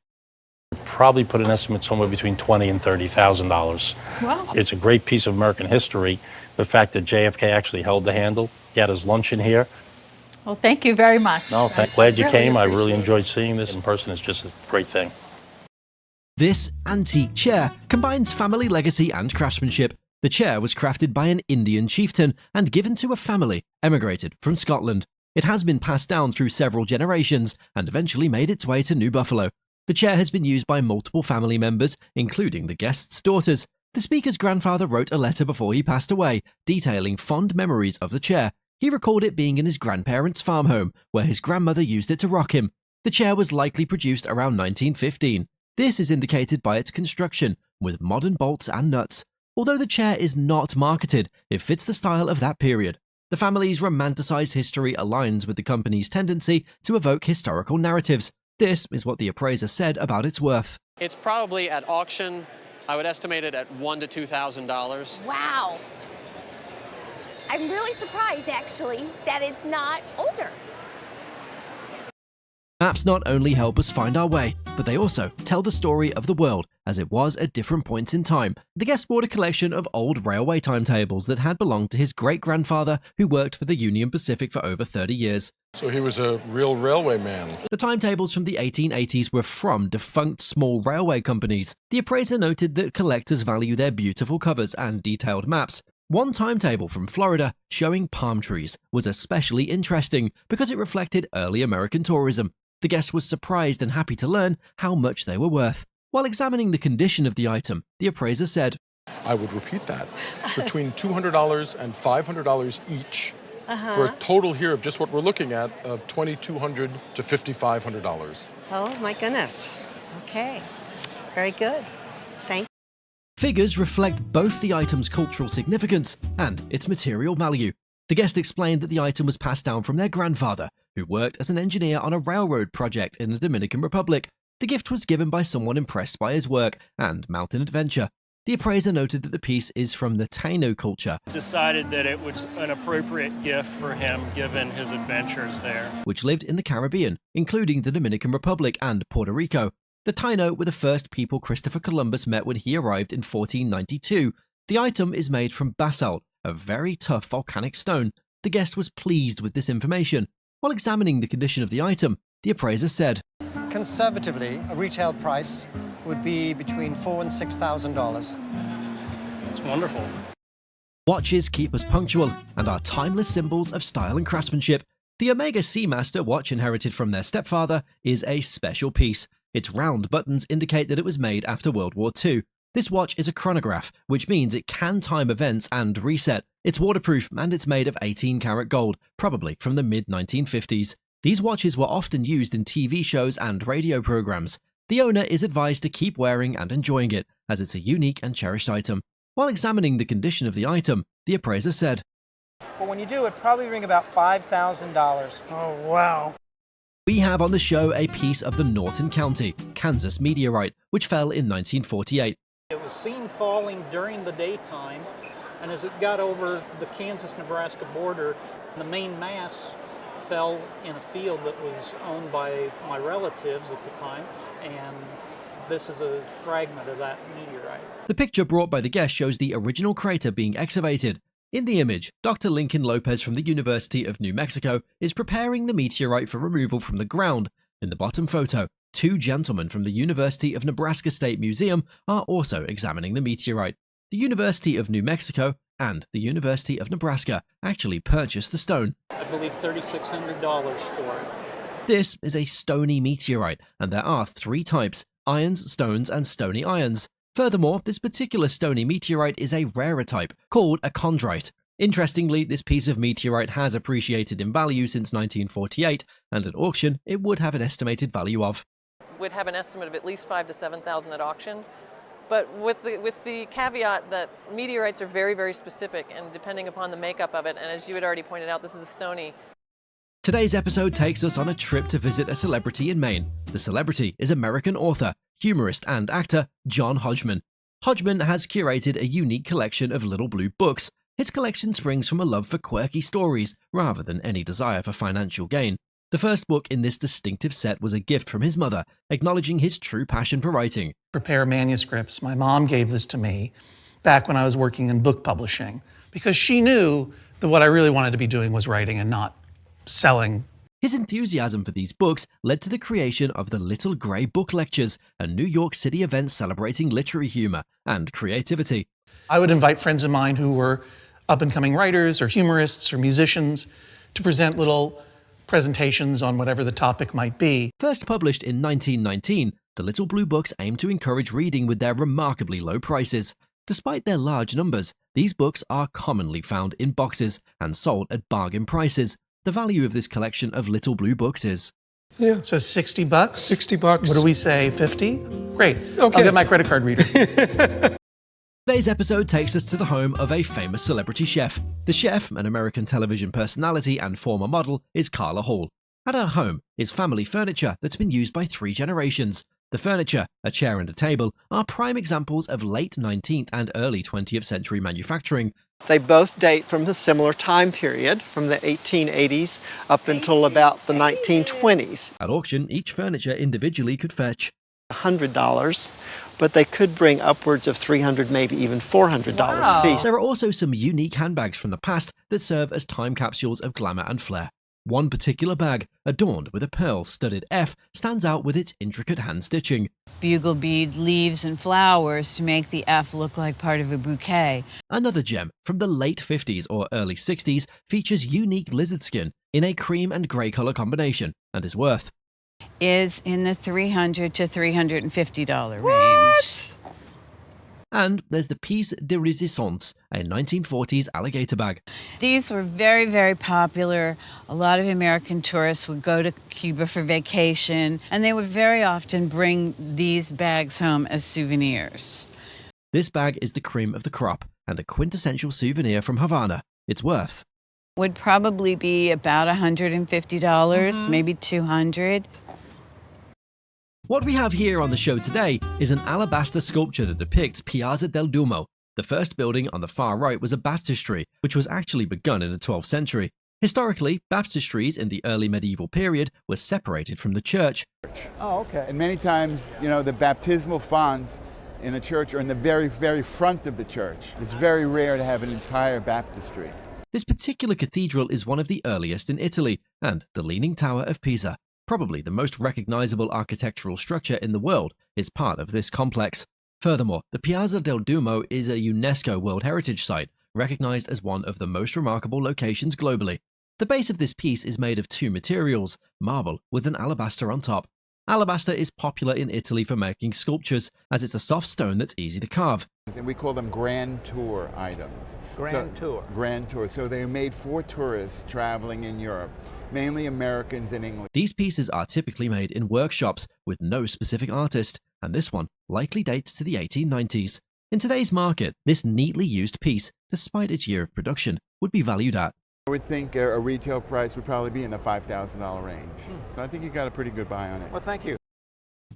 probably put an estimate somewhere between $20,000 and $30,000. Wow. It's a great piece of American history. The fact that JFK actually held the handle, he had his lunch in here. Well, thank you very much. No, glad you came. I really enjoyed seeing this in person. It's just a great thing. This antique chair combines family legacy and craftsmanship. The chair was crafted by an Indian chieftain and given to a family emigrated from Scotland. It has been passed down through several generations and eventually made its way to New Buffalo. The chair has been used by multiple family members, including the guests' daughters. The speaker's grandfather wrote a letter before he passed away, detailing fond memories of the chair. He recalled it being in his grandparents' farm home, where his grandmother used it to rock him. The chair was likely produced around 1915. This is indicated by its construction, with modern bolts and nuts. Although the chair is not marketed, it fits the style of that period. The family's romanticized history aligns with the company's tendency to evoke historical narratives. This is what the appraiser said about its worth. It's probably at auction, I would estimate it at $1,000 to $2,000. Wow. I'm really surprised, actually, that it's not older. Maps not only help us find our way, but they also tell the story of the world as it was at different points in time. The guest brought a collection of old railway timetables that had belonged to his great-grandfather, who worked for the Union Pacific for over 30 years. So he was a real railway man. The timetables from the 1880s were from defunct small railway companies. The appraiser noted that collectors value their beautiful covers and detailed maps. One timetable from Florida showing palm trees was especially interesting because it reflected early American tourism. The guest was surprised and happy to learn how much they were worth. While examining the condition of the item, the appraiser said, I would repeat that. Between $200 and $500 each, for a total here of just what we're looking at of $2,200 to $5,500. Oh, my goodness. Okay. Very good. Thank you. Figures reflect both the item's cultural significance and its material value. The guest explained that the item was passed down from their grandfather, who worked as an engineer on a railroad project in the Dominican Republic. The gift was given by someone impressed by his work and mountain adventure. The appraiser noted that the piece is from the Taino culture, decided that it was an appropriate gift for him given his adventures there, which lived in the Caribbean, including the Dominican Republic and Puerto Rico. The Taino were the first people Christopher Columbus met when he arrived in 1492. The item is made from basalt, a very tough volcanic stone. The guest was pleased with this information. While examining the condition of the item, the appraiser said, conservatively, a retail price would be between $4,000 and $6,000. That's wonderful. Watches keep us punctual and are timeless symbols of style and craftsmanship. The Omega Seamaster watch inherited from their stepfather is a special piece. Its round buttons indicate that it was made after World War II. This watch is a chronograph, which means it can time events and reset. It's waterproof and it's made of 18-karat gold, probably from the mid-1950s. These watches were often used in TV shows and radio programs. The owner is advised to keep wearing and enjoying it, as it's a unique and cherished item. While examining the condition of the item, the appraiser said, but when you do, it'd probably ring about $5,000. Oh, wow. We have on the show a piece of the Norton County, Kansas meteorite, which fell in 1948. It was seen falling during the daytime, and as it got over the Kansas-Nebraska border, the main mass fell in a field that was owned by my relatives at the time, and this is a fragment of that meteorite. The picture brought by the guest shows the original crater being excavated. In the image, Dr. Lincoln Lopez from the University of New Mexico is preparing the meteorite for removal from the ground. In the bottom photo, two gentlemen from the University of Nebraska State Museum are also examining the meteorite. The University of New Mexico and the University of Nebraska actually purchased the stone. I believe $3,600 for it. This is a stony meteorite, and there are three types: irons, stones, and stony irons. Furthermore, this particular stony meteorite is a rarer type, called a chondrite. Interestingly, this piece of meteorite has appreciated in value since 1948, and at auction, it would have an estimated value of. Would have an estimate of at least $5,000 to $7,000 at auction, but with the caveat that meteorites are very, very specific, and depending upon the makeup of it, and as you had already pointed out, this is a stony. Today's episode takes us on a trip to visit a celebrity in Maine. The celebrity is American author, humorist, and actor John Hodgman. Hodgman has curated a unique collection of little blue books. His collection springs from a love for quirky stories, rather than any desire for financial gain. The first book in this distinctive set was a gift from his mother, acknowledging his true passion for writing. Prepare manuscripts. My mom gave this to me back when I was working in book publishing, because she knew that what I really wanted to be doing was writing and not selling. His enthusiasm for these books led to the creation of the Little Grey Book Lectures, a New York City event celebrating literary humor and creativity. I would invite friends of mine who were up-and-coming writers or humorists or musicians to present little presentations on whatever the topic might be. First published in 1919, the Little Blue Books aim to encourage reading with their remarkably low prices. Despite their large numbers, these books are commonly found in boxes and sold at bargain prices. The value of this collection of Little Blue Books is... Yeah. So $60? $60. What do we say, 50? Great. Okay. I'll get my credit card reader. Today's episode takes us to the home of a famous celebrity chef. The chef, an American television personality and former model, is Carla Hall. At her home is family furniture that's been used by 3 generations. The furniture, a chair and a table, are prime examples of late 19th and early 20th century manufacturing. They both date from a similar time period, from the 1880s up until about the 1920s. At auction, each furniture individually could fetch $100, but they could bring upwards of $300, maybe even $400 a piece. There are also some unique handbags from the past that serve as time capsules of glamour and flair. One particular bag, adorned with a pearl-studded F, stands out with its intricate hand stitching. Bugle bead leaves and flowers to make the F look like part of a bouquet. Another gem from the late 50s or early 60s features unique lizard skin in a cream and grey color combination and is worth is in the $300 to $350 range. And there's the piece de résistance, a 1940s alligator bag. These were very, very popular. A lot of American tourists would go to Cuba for vacation, and they would very often bring these bags home as souvenirs. This bag is the cream of the crop and a quintessential souvenir from Havana. It's worth Would probably be about $150, maybe $200. What we have here on the show today is an alabaster sculpture that depicts Piazza del Duomo. The first building on the far right was a baptistry, which was actually begun in the 12th century. Historically, baptistries in the early medieval period were separated from the church. Oh, okay. And many times, you know, the baptismal fonts in a church are in the very, very front of the church. It's very rare to have an entire baptistry. This particular cathedral is one of the earliest in Italy, and the Leaning Tower of Pisa, probably the most recognizable architectural structure in the world, is part of this complex. Furthermore, the Piazza del Duomo is a UNESCO World Heritage Site, recognized as one of the most remarkable locations globally. The base of this piece is made of two materials, marble with an alabaster on top. Alabaster is popular in Italy for making sculptures, as it's a soft stone that's easy to carve. And we call them Grand Tour items. Grand Tour? Grand Tour. So they're made for tourists traveling in Europe, mainly Americans and English. These pieces are typically made in workshops with no specific artist, and this one likely dates to the 1890s. In today's market, this neatly used piece, despite its year of production, would be valued at. I would think a retail price would probably be in the $5,000 range. So I think you got a pretty good buy on it. Well, thank you.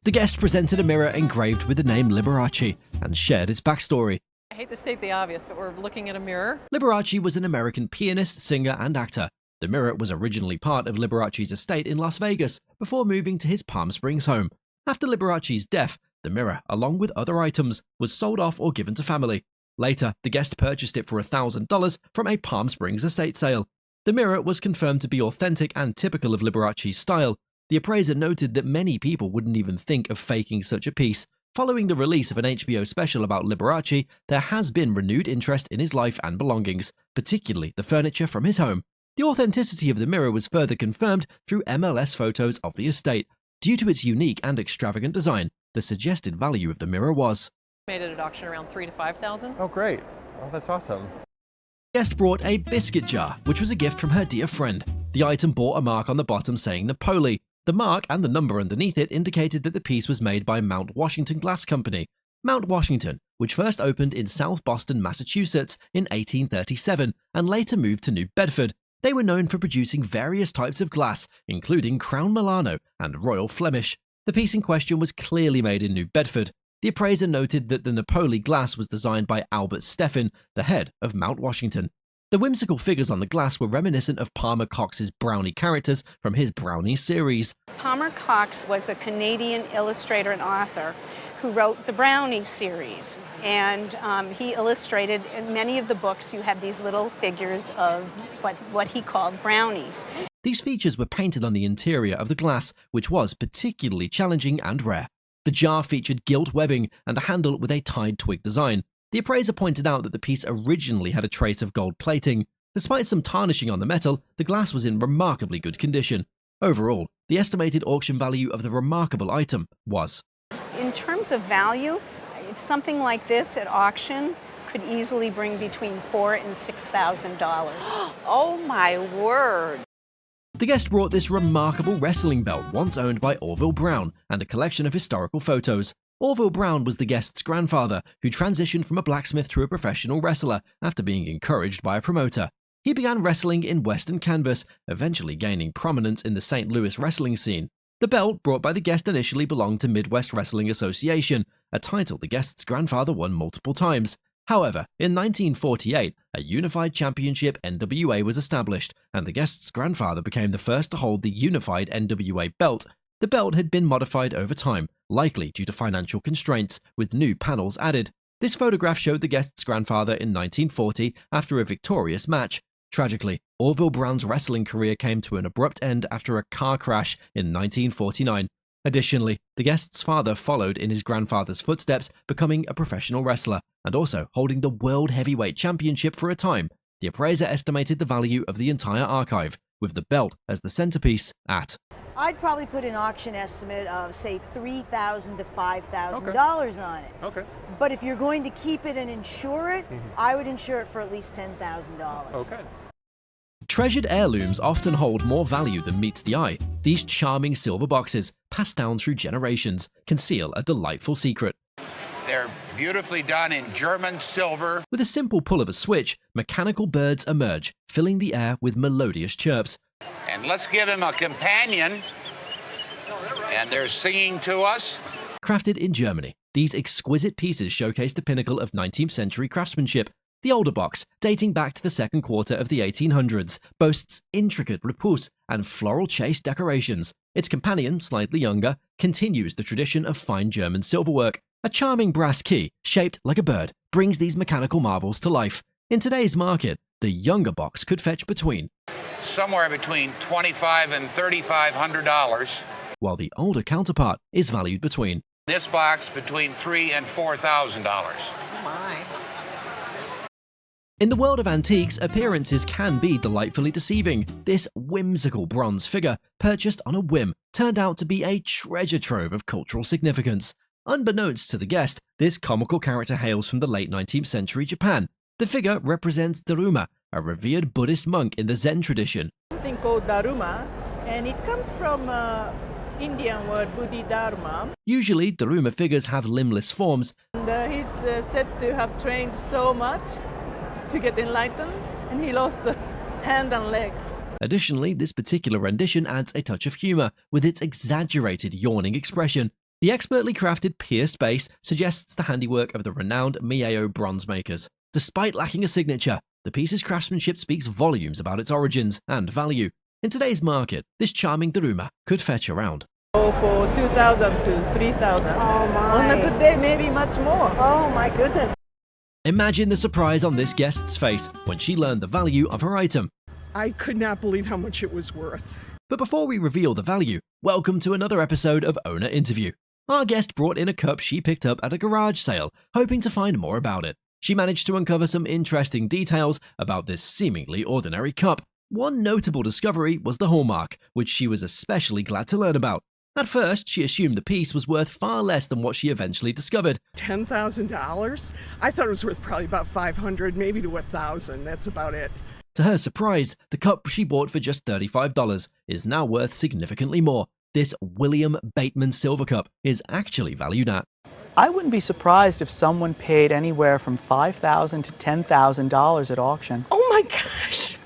The guest presented a mirror engraved with the name Liberace and shared its backstory. I hate to state the obvious, but we're looking at a mirror. Liberace was an American pianist, singer, and actor. The mirror was originally part of Liberace's estate in Las Vegas before moving to his Palm Springs home. After Liberace's death, the mirror, along with other items, was sold off or given to family. Later, the guest purchased it for $1,000 from a Palm Springs estate sale. The mirror was confirmed to be authentic and typical of Liberace's style. The appraiser noted that many people wouldn't even think of faking such a piece. Following the release of an HBO special about Liberace, there has been renewed interest in his life and belongings, particularly the furniture from his home. The authenticity of the mirror was further confirmed through MLS photos of the estate. Due to its unique and extravagant design, the suggested value of the mirror was Made it at auction around $3,000 to $5,000. Oh, great. Oh, that's awesome. The guest brought a biscuit jar, which was a gift from her dear friend. The item bore a mark on the bottom saying Napoli. The mark and the number underneath it indicated that the piece was made by Mount Washington Glass Company. Mount Washington, which first opened in South Boston, Massachusetts in 1837 and later moved to New Bedford. They were known for producing various types of glass, including Crown Milano and Royal Flemish. The piece in question was clearly made in New Bedford. The appraiser noted that the Napoli glass was designed by Albert Steffen, the head of Mount Washington. The whimsical figures on the glass were reminiscent of Palmer Cox's Brownie characters from his Brownie series. Palmer Cox was a Canadian illustrator and author who wrote the Brownie series. And he illustrated in many of the books. You had these little figures of what he called brownies. These features were painted on the interior of the glass, which was particularly challenging and rare. The jar featured gilt webbing and a handle with a tied twig design. The appraiser pointed out that the piece originally had a trace of gold plating. Despite some tarnishing on the metal, the glass was in remarkably good condition. Overall, the estimated auction value of the remarkable item was. In terms of value, something like this at auction could easily bring between $4,000 and $6,000. Oh my word. The guest brought this remarkable wrestling belt once owned by Orville Brown and a collection of historical photos. Orville Brown was the guest's grandfather, who transitioned from a blacksmith to a professional wrestler after being encouraged by a promoter. He began wrestling in Western Canvas, eventually gaining prominence in the St. Louis wrestling scene. The belt brought by the guest initially belonged to Midwest Wrestling Association, a title the guest's grandfather won multiple times. However, in 1948, a unified championship NWA was established, and the guest's grandfather became the first to hold the unified NWA belt. The belt had been modified over time, likely due to financial constraints, with new panels added. This photograph showed the guest's grandfather in 1940 after a victorious match. Tragically, Orville Brown's wrestling career came to an abrupt end after a car crash in 1949. Additionally, the guest's father followed in his grandfather's footsteps, becoming a professional wrestler and also holding the World Heavyweight Championship for a time. The appraiser estimated the value of the entire archive, with the belt as the centerpiece, at I'd probably put an auction estimate of, say, $3,000 to $5,000 on it. Okay. But if you're going to keep it and insure it, I would insure it for at least $10,000. Okay. Treasured heirlooms often hold more value than meets the eye. These charming silver boxes, passed down through generations, conceal a delightful secret. They're beautifully done in German silver. With a simple pull of a switch, mechanical birds emerge, filling the air with melodious chirps. And let's give him a companion. And they're singing to us. Crafted in Germany, these exquisite pieces showcase the pinnacle of 19th century craftsmanship. The older box, dating back to the second quarter of the 1800s, boasts intricate repousse and floral chase decorations. Its companion, slightly younger, continues the tradition of fine German silverwork. A charming brass key, shaped like a bird, brings these mechanical marvels to life. In today's market, the younger box could fetch between somewhere between $2,500 and $3,500. While the older counterpart is valued between this box between $3,000 and $4,000. Oh my. In the world of antiques, appearances can be delightfully deceiving. This whimsical bronze figure, purchased on a whim, turned out to be a treasure trove of cultural significance. Unbeknownst to the guest, this comical character hails from the late 19th century Japan. The figure represents Daruma, a revered Buddhist monk in the Zen tradition. Something called Daruma, and it comes from Indian word Bodhidharma. Usually, Daruma figures have limbless forms. And he's said to have trained so much to get enlightened, and he lost the hand and legs. Additionally, this particular rendition adds a touch of humor with its exaggerated yawning expression. The expertly crafted pierced base suggests the handiwork of the renowned Mieyo bronze makers. Despite lacking a signature, the piece's craftsmanship speaks volumes about its origins and value. In today's market, this charming Daruma could fetch around for $2,000 to $3,000. Oh my. On a good day, maybe much more. Oh my goodness. Imagine the surprise on this guest's face when she learned the value of her item. I could not believe how much it was worth. But before we reveal the value, welcome to another episode of Owner Interview. Our guest brought in a cup she picked up at a garage sale, hoping to find more about it. She managed to uncover some interesting details about this seemingly ordinary cup. One notable discovery was the hallmark, which she was especially glad to learn about. At first, she assumed the piece was worth far less than what she eventually discovered. $10,000? I thought it was worth probably about $500, maybe to $1,000. That's about it. To her surprise, the cup she bought for just $35 is now worth significantly more. This William Bateman silver cup is actually valued at. I wouldn't be surprised if someone paid anywhere from $5,000 to $10,000 at auction. Oh my gosh!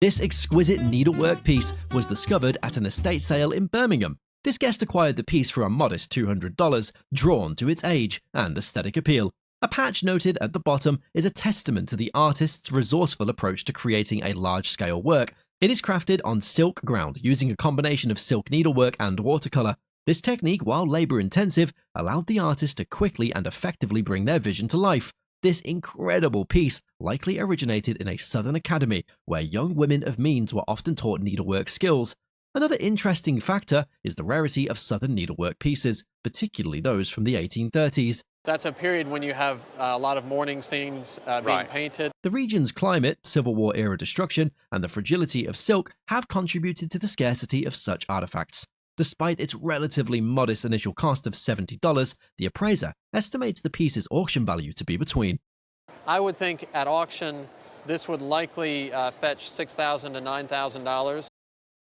This exquisite needlework piece was discovered at an estate sale in Birmingham. This guest acquired the piece for a modest $200, drawn to its age and aesthetic appeal. A patch noted at the bottom is a testament to the artist's resourceful approach to creating a large-scale work. It is crafted on silk ground using a combination of silk needlework and watercolor. This technique, while labor-intensive, allowed the artist to quickly and effectively bring their vision to life. This incredible piece likely originated in a southern academy where young women of means were often taught needlework skills. Another interesting factor is the rarity of southern needlework pieces, particularly those from the 1830s. That's a period when you have a lot of mourning scenes being painted. The region's climate, Civil War era destruction, and the fragility of silk have contributed to the scarcity of such artifacts. Despite its relatively modest initial cost of $70, the appraiser estimates the piece's auction value to be between I would think at auction this would likely fetch $6,000 to $9,000.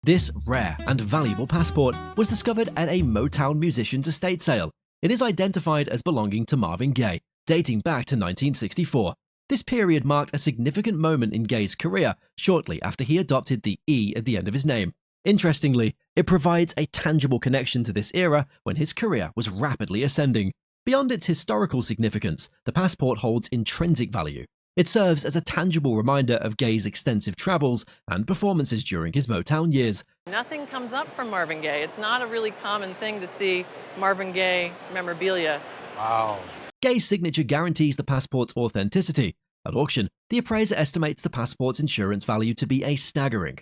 This rare and valuable passport was discovered at a Motown musician's estate sale. It is identified as belonging to Marvin Gaye, dating back to 1964. This period marked a significant moment in Gaye's career shortly after he adopted the E at the end of his name. Interestingly, it provides a tangible connection to this era when his career was rapidly ascending. Beyond its historical significance, the passport holds intrinsic value. It serves as a tangible reminder of Gaye's extensive travels and performances during his Motown years. Nothing comes up from Marvin Gaye. It's not a really common thing to see Marvin Gaye memorabilia. Wow. Gaye's signature guarantees the passport's authenticity. At auction, the appraiser estimates the passport's insurance value to be a staggering.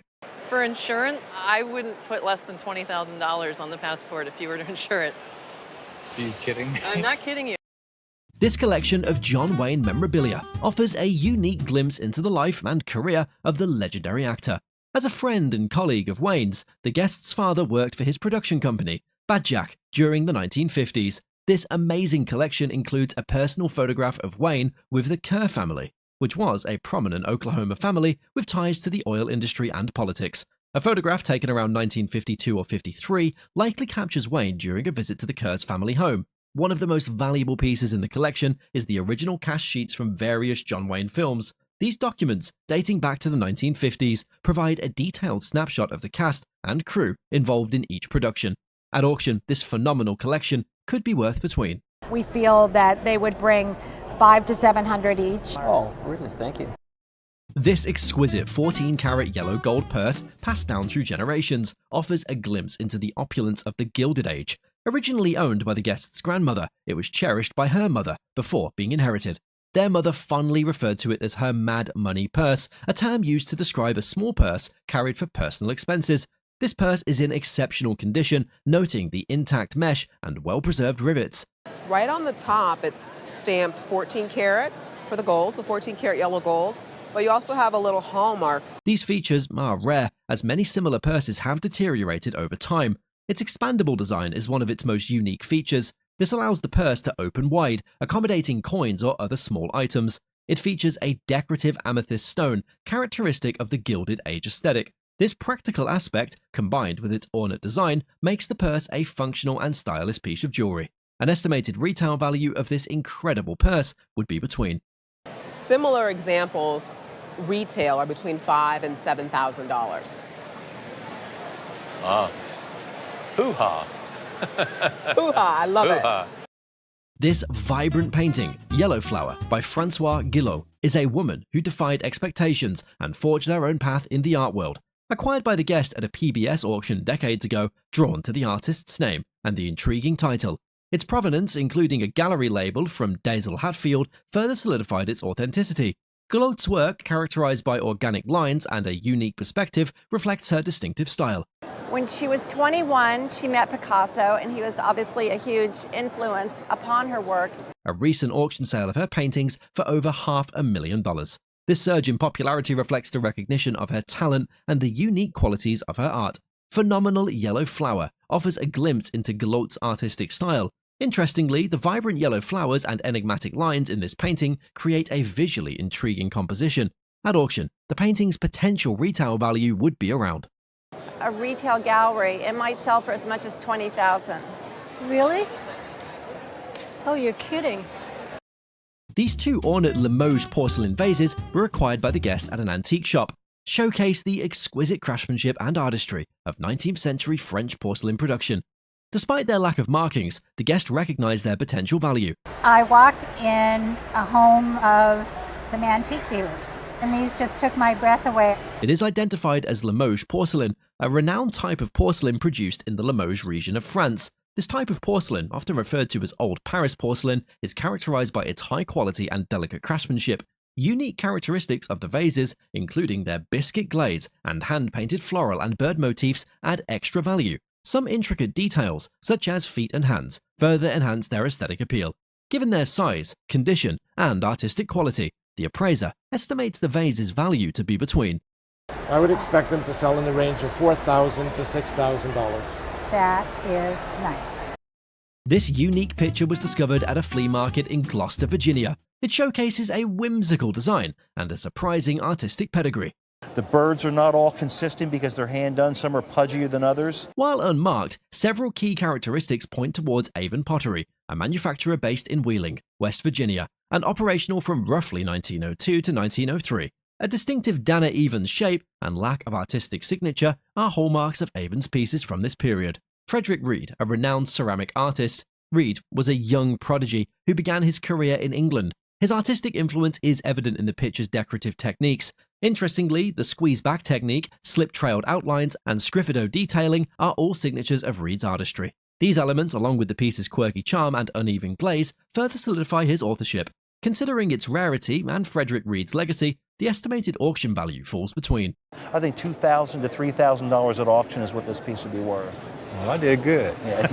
For insurance, I wouldn't put less than $20,000 on the passport if you were to insure it. Are you kidding me? I'm not kidding you. This collection of John Wayne memorabilia offers a unique glimpse into the life and career of the legendary actor. As a friend and colleague of Wayne's, the guest's father worked for his production company, Badjack, during the 1950s. This amazing collection includes a personal photograph of Wayne with the Kerr family, which was a prominent Oklahoma family with ties to the oil industry and politics. A photograph taken around 1952 or 53 likely captures Wayne during a visit to the Kerr's family home. One of the most valuable pieces in the collection is the original cast sheets from various John Wayne films. These documents, dating back to the 1950s, provide a detailed snapshot of the cast and crew involved in each production. At auction, this phenomenal collection could be worth between. We feel that they would bring $500 to $700 each. Oh, really? Thank you. This exquisite 14-karat yellow gold purse, passed down through generations, offers a glimpse into the opulence of the Gilded Age. Originally owned by the guest's grandmother, it was cherished by her mother before being inherited. Their mother fondly referred to it as her Mad Money purse, a term used to describe a small purse carried for personal expenses. This purse is in exceptional condition, noting the intact mesh and well-preserved rivets. Right on the top, it's stamped 14 karat for the gold, so 14 karat yellow gold, but you also have a little hallmark. These features are rare, as many similar purses have deteriorated over time. Its expandable design is one of its most unique features. This allows the purse to open wide, accommodating coins or other small items. It features a decorative amethyst stone, characteristic of the Gilded Age aesthetic. This practical aspect, combined with its ornate design, makes the purse a functional and stylish piece of jewelry. An estimated retail value of this incredible purse would be between. Similar examples retail are between $5,000 and $7,000. Ah. Hoo-ha. Hoo-ha, I love it. This vibrant painting, Yellow Flower, by Francois Guillot, is a woman who defied expectations and forged her own path in the art world. Acquired by the guest at a PBS auction decades ago, drawn to the artist's name and the intriguing title. Its provenance, including a gallery label from Daisel Hatfield, further solidified its authenticity. Guillot's work, characterized by organic lines and a unique perspective, reflects her distinctive style. When she was 21, she met Picasso, and he was obviously a huge influence upon her work. A recent auction sale of her paintings for over $500,000. This surge in popularity reflects the recognition of her talent and the unique qualities of her art. Phenomenal Yellow Flower offers a glimpse into Guillot's artistic style. Interestingly, the vibrant yellow flowers and enigmatic lines in this painting create a visually intriguing composition. At auction, the painting's potential retail value would be around. A retail gallery, it might sell for as much as $20,000. Really? Oh, you're kidding. These two ornate Limoges porcelain vases were acquired by the guest at an antique shop, showcase the exquisite craftsmanship and artistry of 19th century French porcelain production. Despite their lack of markings, the guest recognized their potential value. I walked in a home of some antique dealers, and these just took my breath away. It is identified as Limoges porcelain, a renowned type of porcelain produced in the Limoges region of France. This type of porcelain, often referred to as Old Paris porcelain, is characterized by its high quality and delicate craftsmanship. Unique characteristics of the vases, including their biscuit glaze and hand-painted floral and bird motifs, add extra value. Some intricate details, such as feet and hands, further enhance their aesthetic appeal. Given their size, condition, and artistic quality, the appraiser estimates the vase's value to be between. I would expect them to sell in the range of $4,000 to $6,000. That is nice. This unique picture was discovered at a flea market in Gloucester, Virginia. It showcases a whimsical design and a surprising artistic pedigree. The birds are not all consistent because they're hand done, some are pudgier than others. While unmarked, several key characteristics point towards Avon Pottery, a manufacturer based in Wheeling, West Virginia, and operational from roughly 1902 to 1903. A distinctive Dana Evans shape and lack of artistic signature are hallmarks of Avon's pieces from this period. Frederick Reed, a renowned ceramic artist, Reed was a young prodigy who began his career in England. His artistic influence is evident in the picture's decorative techniques. Interestingly, the squeeze-back technique, slip-trailed outlines, and sgriffido detailing are all signatures of Reed's artistry. These elements, along with the piece's quirky charm and uneven glaze, further solidify his authorship. Considering its rarity and Frederick Reed's legacy, the estimated auction value falls between. I think $2,000 to $3,000 at auction is what this piece would be worth. Well, I did good. Yeah.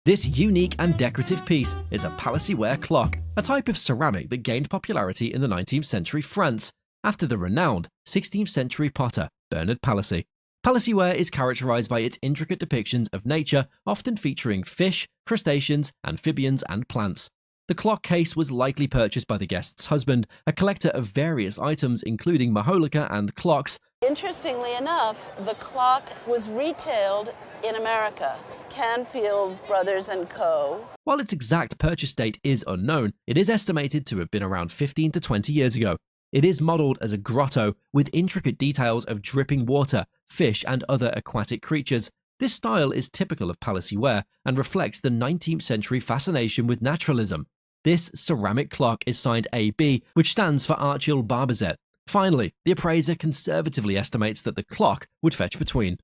This unique and decorative piece is a Palissy-ware clock, a type of ceramic that gained popularity in the 19th century France, after the renowned 16th century potter Bernard Palissy. Palissy ware is characterized by its intricate depictions of nature, often featuring fish, crustaceans, amphibians, and plants. The clock case was likely purchased by the guest's husband, a collector of various items including Maholika and clocks. Interestingly enough, the clock was retailed in America. Canfield Brothers & Co. While its exact purchase date is unknown, it is estimated to have been around 15 to 20 years ago. It is modeled as a grotto with intricate details of dripping water, fish, and other aquatic creatures. This style is typical of Palissy ware and reflects the 19th century fascination with naturalism. This ceramic clock is signed AB, which stands for Archil Barbizet. Finally, the appraiser conservatively estimates that the clock would fetch between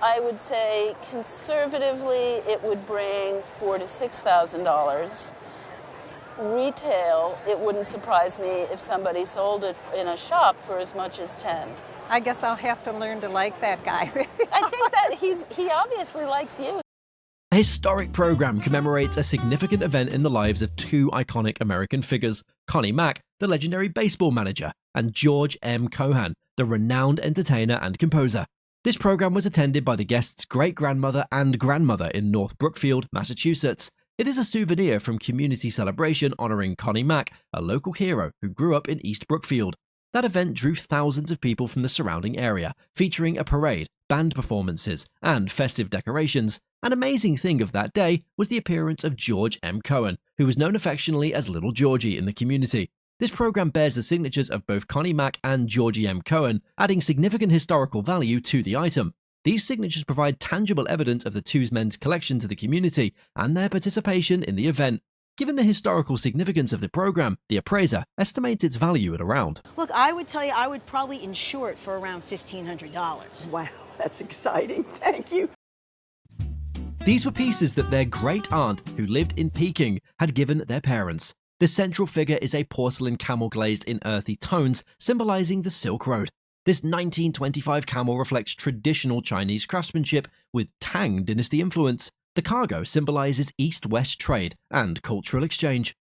I would say conservatively it would bring $4,000 to $6,000. Retail, it wouldn't surprise me if somebody sold it in a shop for as much as 10. I guess I'll have to learn to like that guy. I think that he obviously likes you. A historic program commemorates a significant event in the lives of two iconic American figures, Connie Mack, the legendary baseball manager, and George M. Cohan, the renowned entertainer and composer. This program was attended by the guest's great-grandmother and grandmother in North Brookfield, Massachusetts. It is a souvenir from community celebration honoring Connie Mack, a local hero who grew up in East Brookfield. That event drew thousands of people from the surrounding area, featuring a parade, band performances, and festive decorations. An amazing thing of that day was the appearance of George M. Cohan, who was known affectionately as Little Georgie in the community. This program bears the signatures of both Connie Mack and Georgie M. Cohan, adding significant historical value to the item. These signatures provide tangible evidence of the two men's collection to the community and their participation in the event. Given the historical significance of the program, the appraiser estimates its value at around. Look, I would tell you I would probably insure it for around $1,500. Wow, that's exciting. Thank you. These were pieces that their great-aunt, who lived in Peking, had given their parents. The central figure is a porcelain camel glazed in earthy tones, symbolizing the Silk Road. This 1925 camel reflects traditional Chinese craftsmanship with Tang dynasty influence. The cargo symbolizes East-West trade and cultural exchange.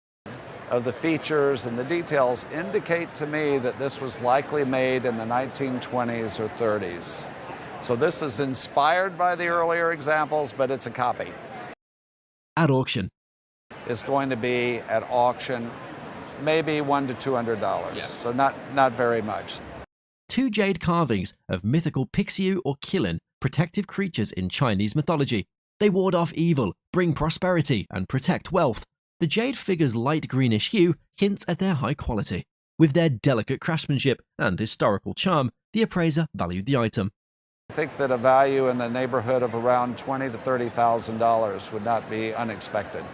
Of the features and the details indicate to me that this was likely made in the 1920s or 30s. So this is inspired by the earlier examples, but it's a copy. At auction. Is going to be at auction maybe $100 to $200, so not very much. Two jade carvings of mythical Pixiu or Qilin, protective creatures in Chinese mythology. They ward off evil, bring prosperity, and protect wealth. The jade figure's light greenish hue hints at their high quality. With their delicate craftsmanship and historical charm, the appraiser valued the item. I think that a value in the neighborhood of around $20,000 to $30,000 would not be unexpected.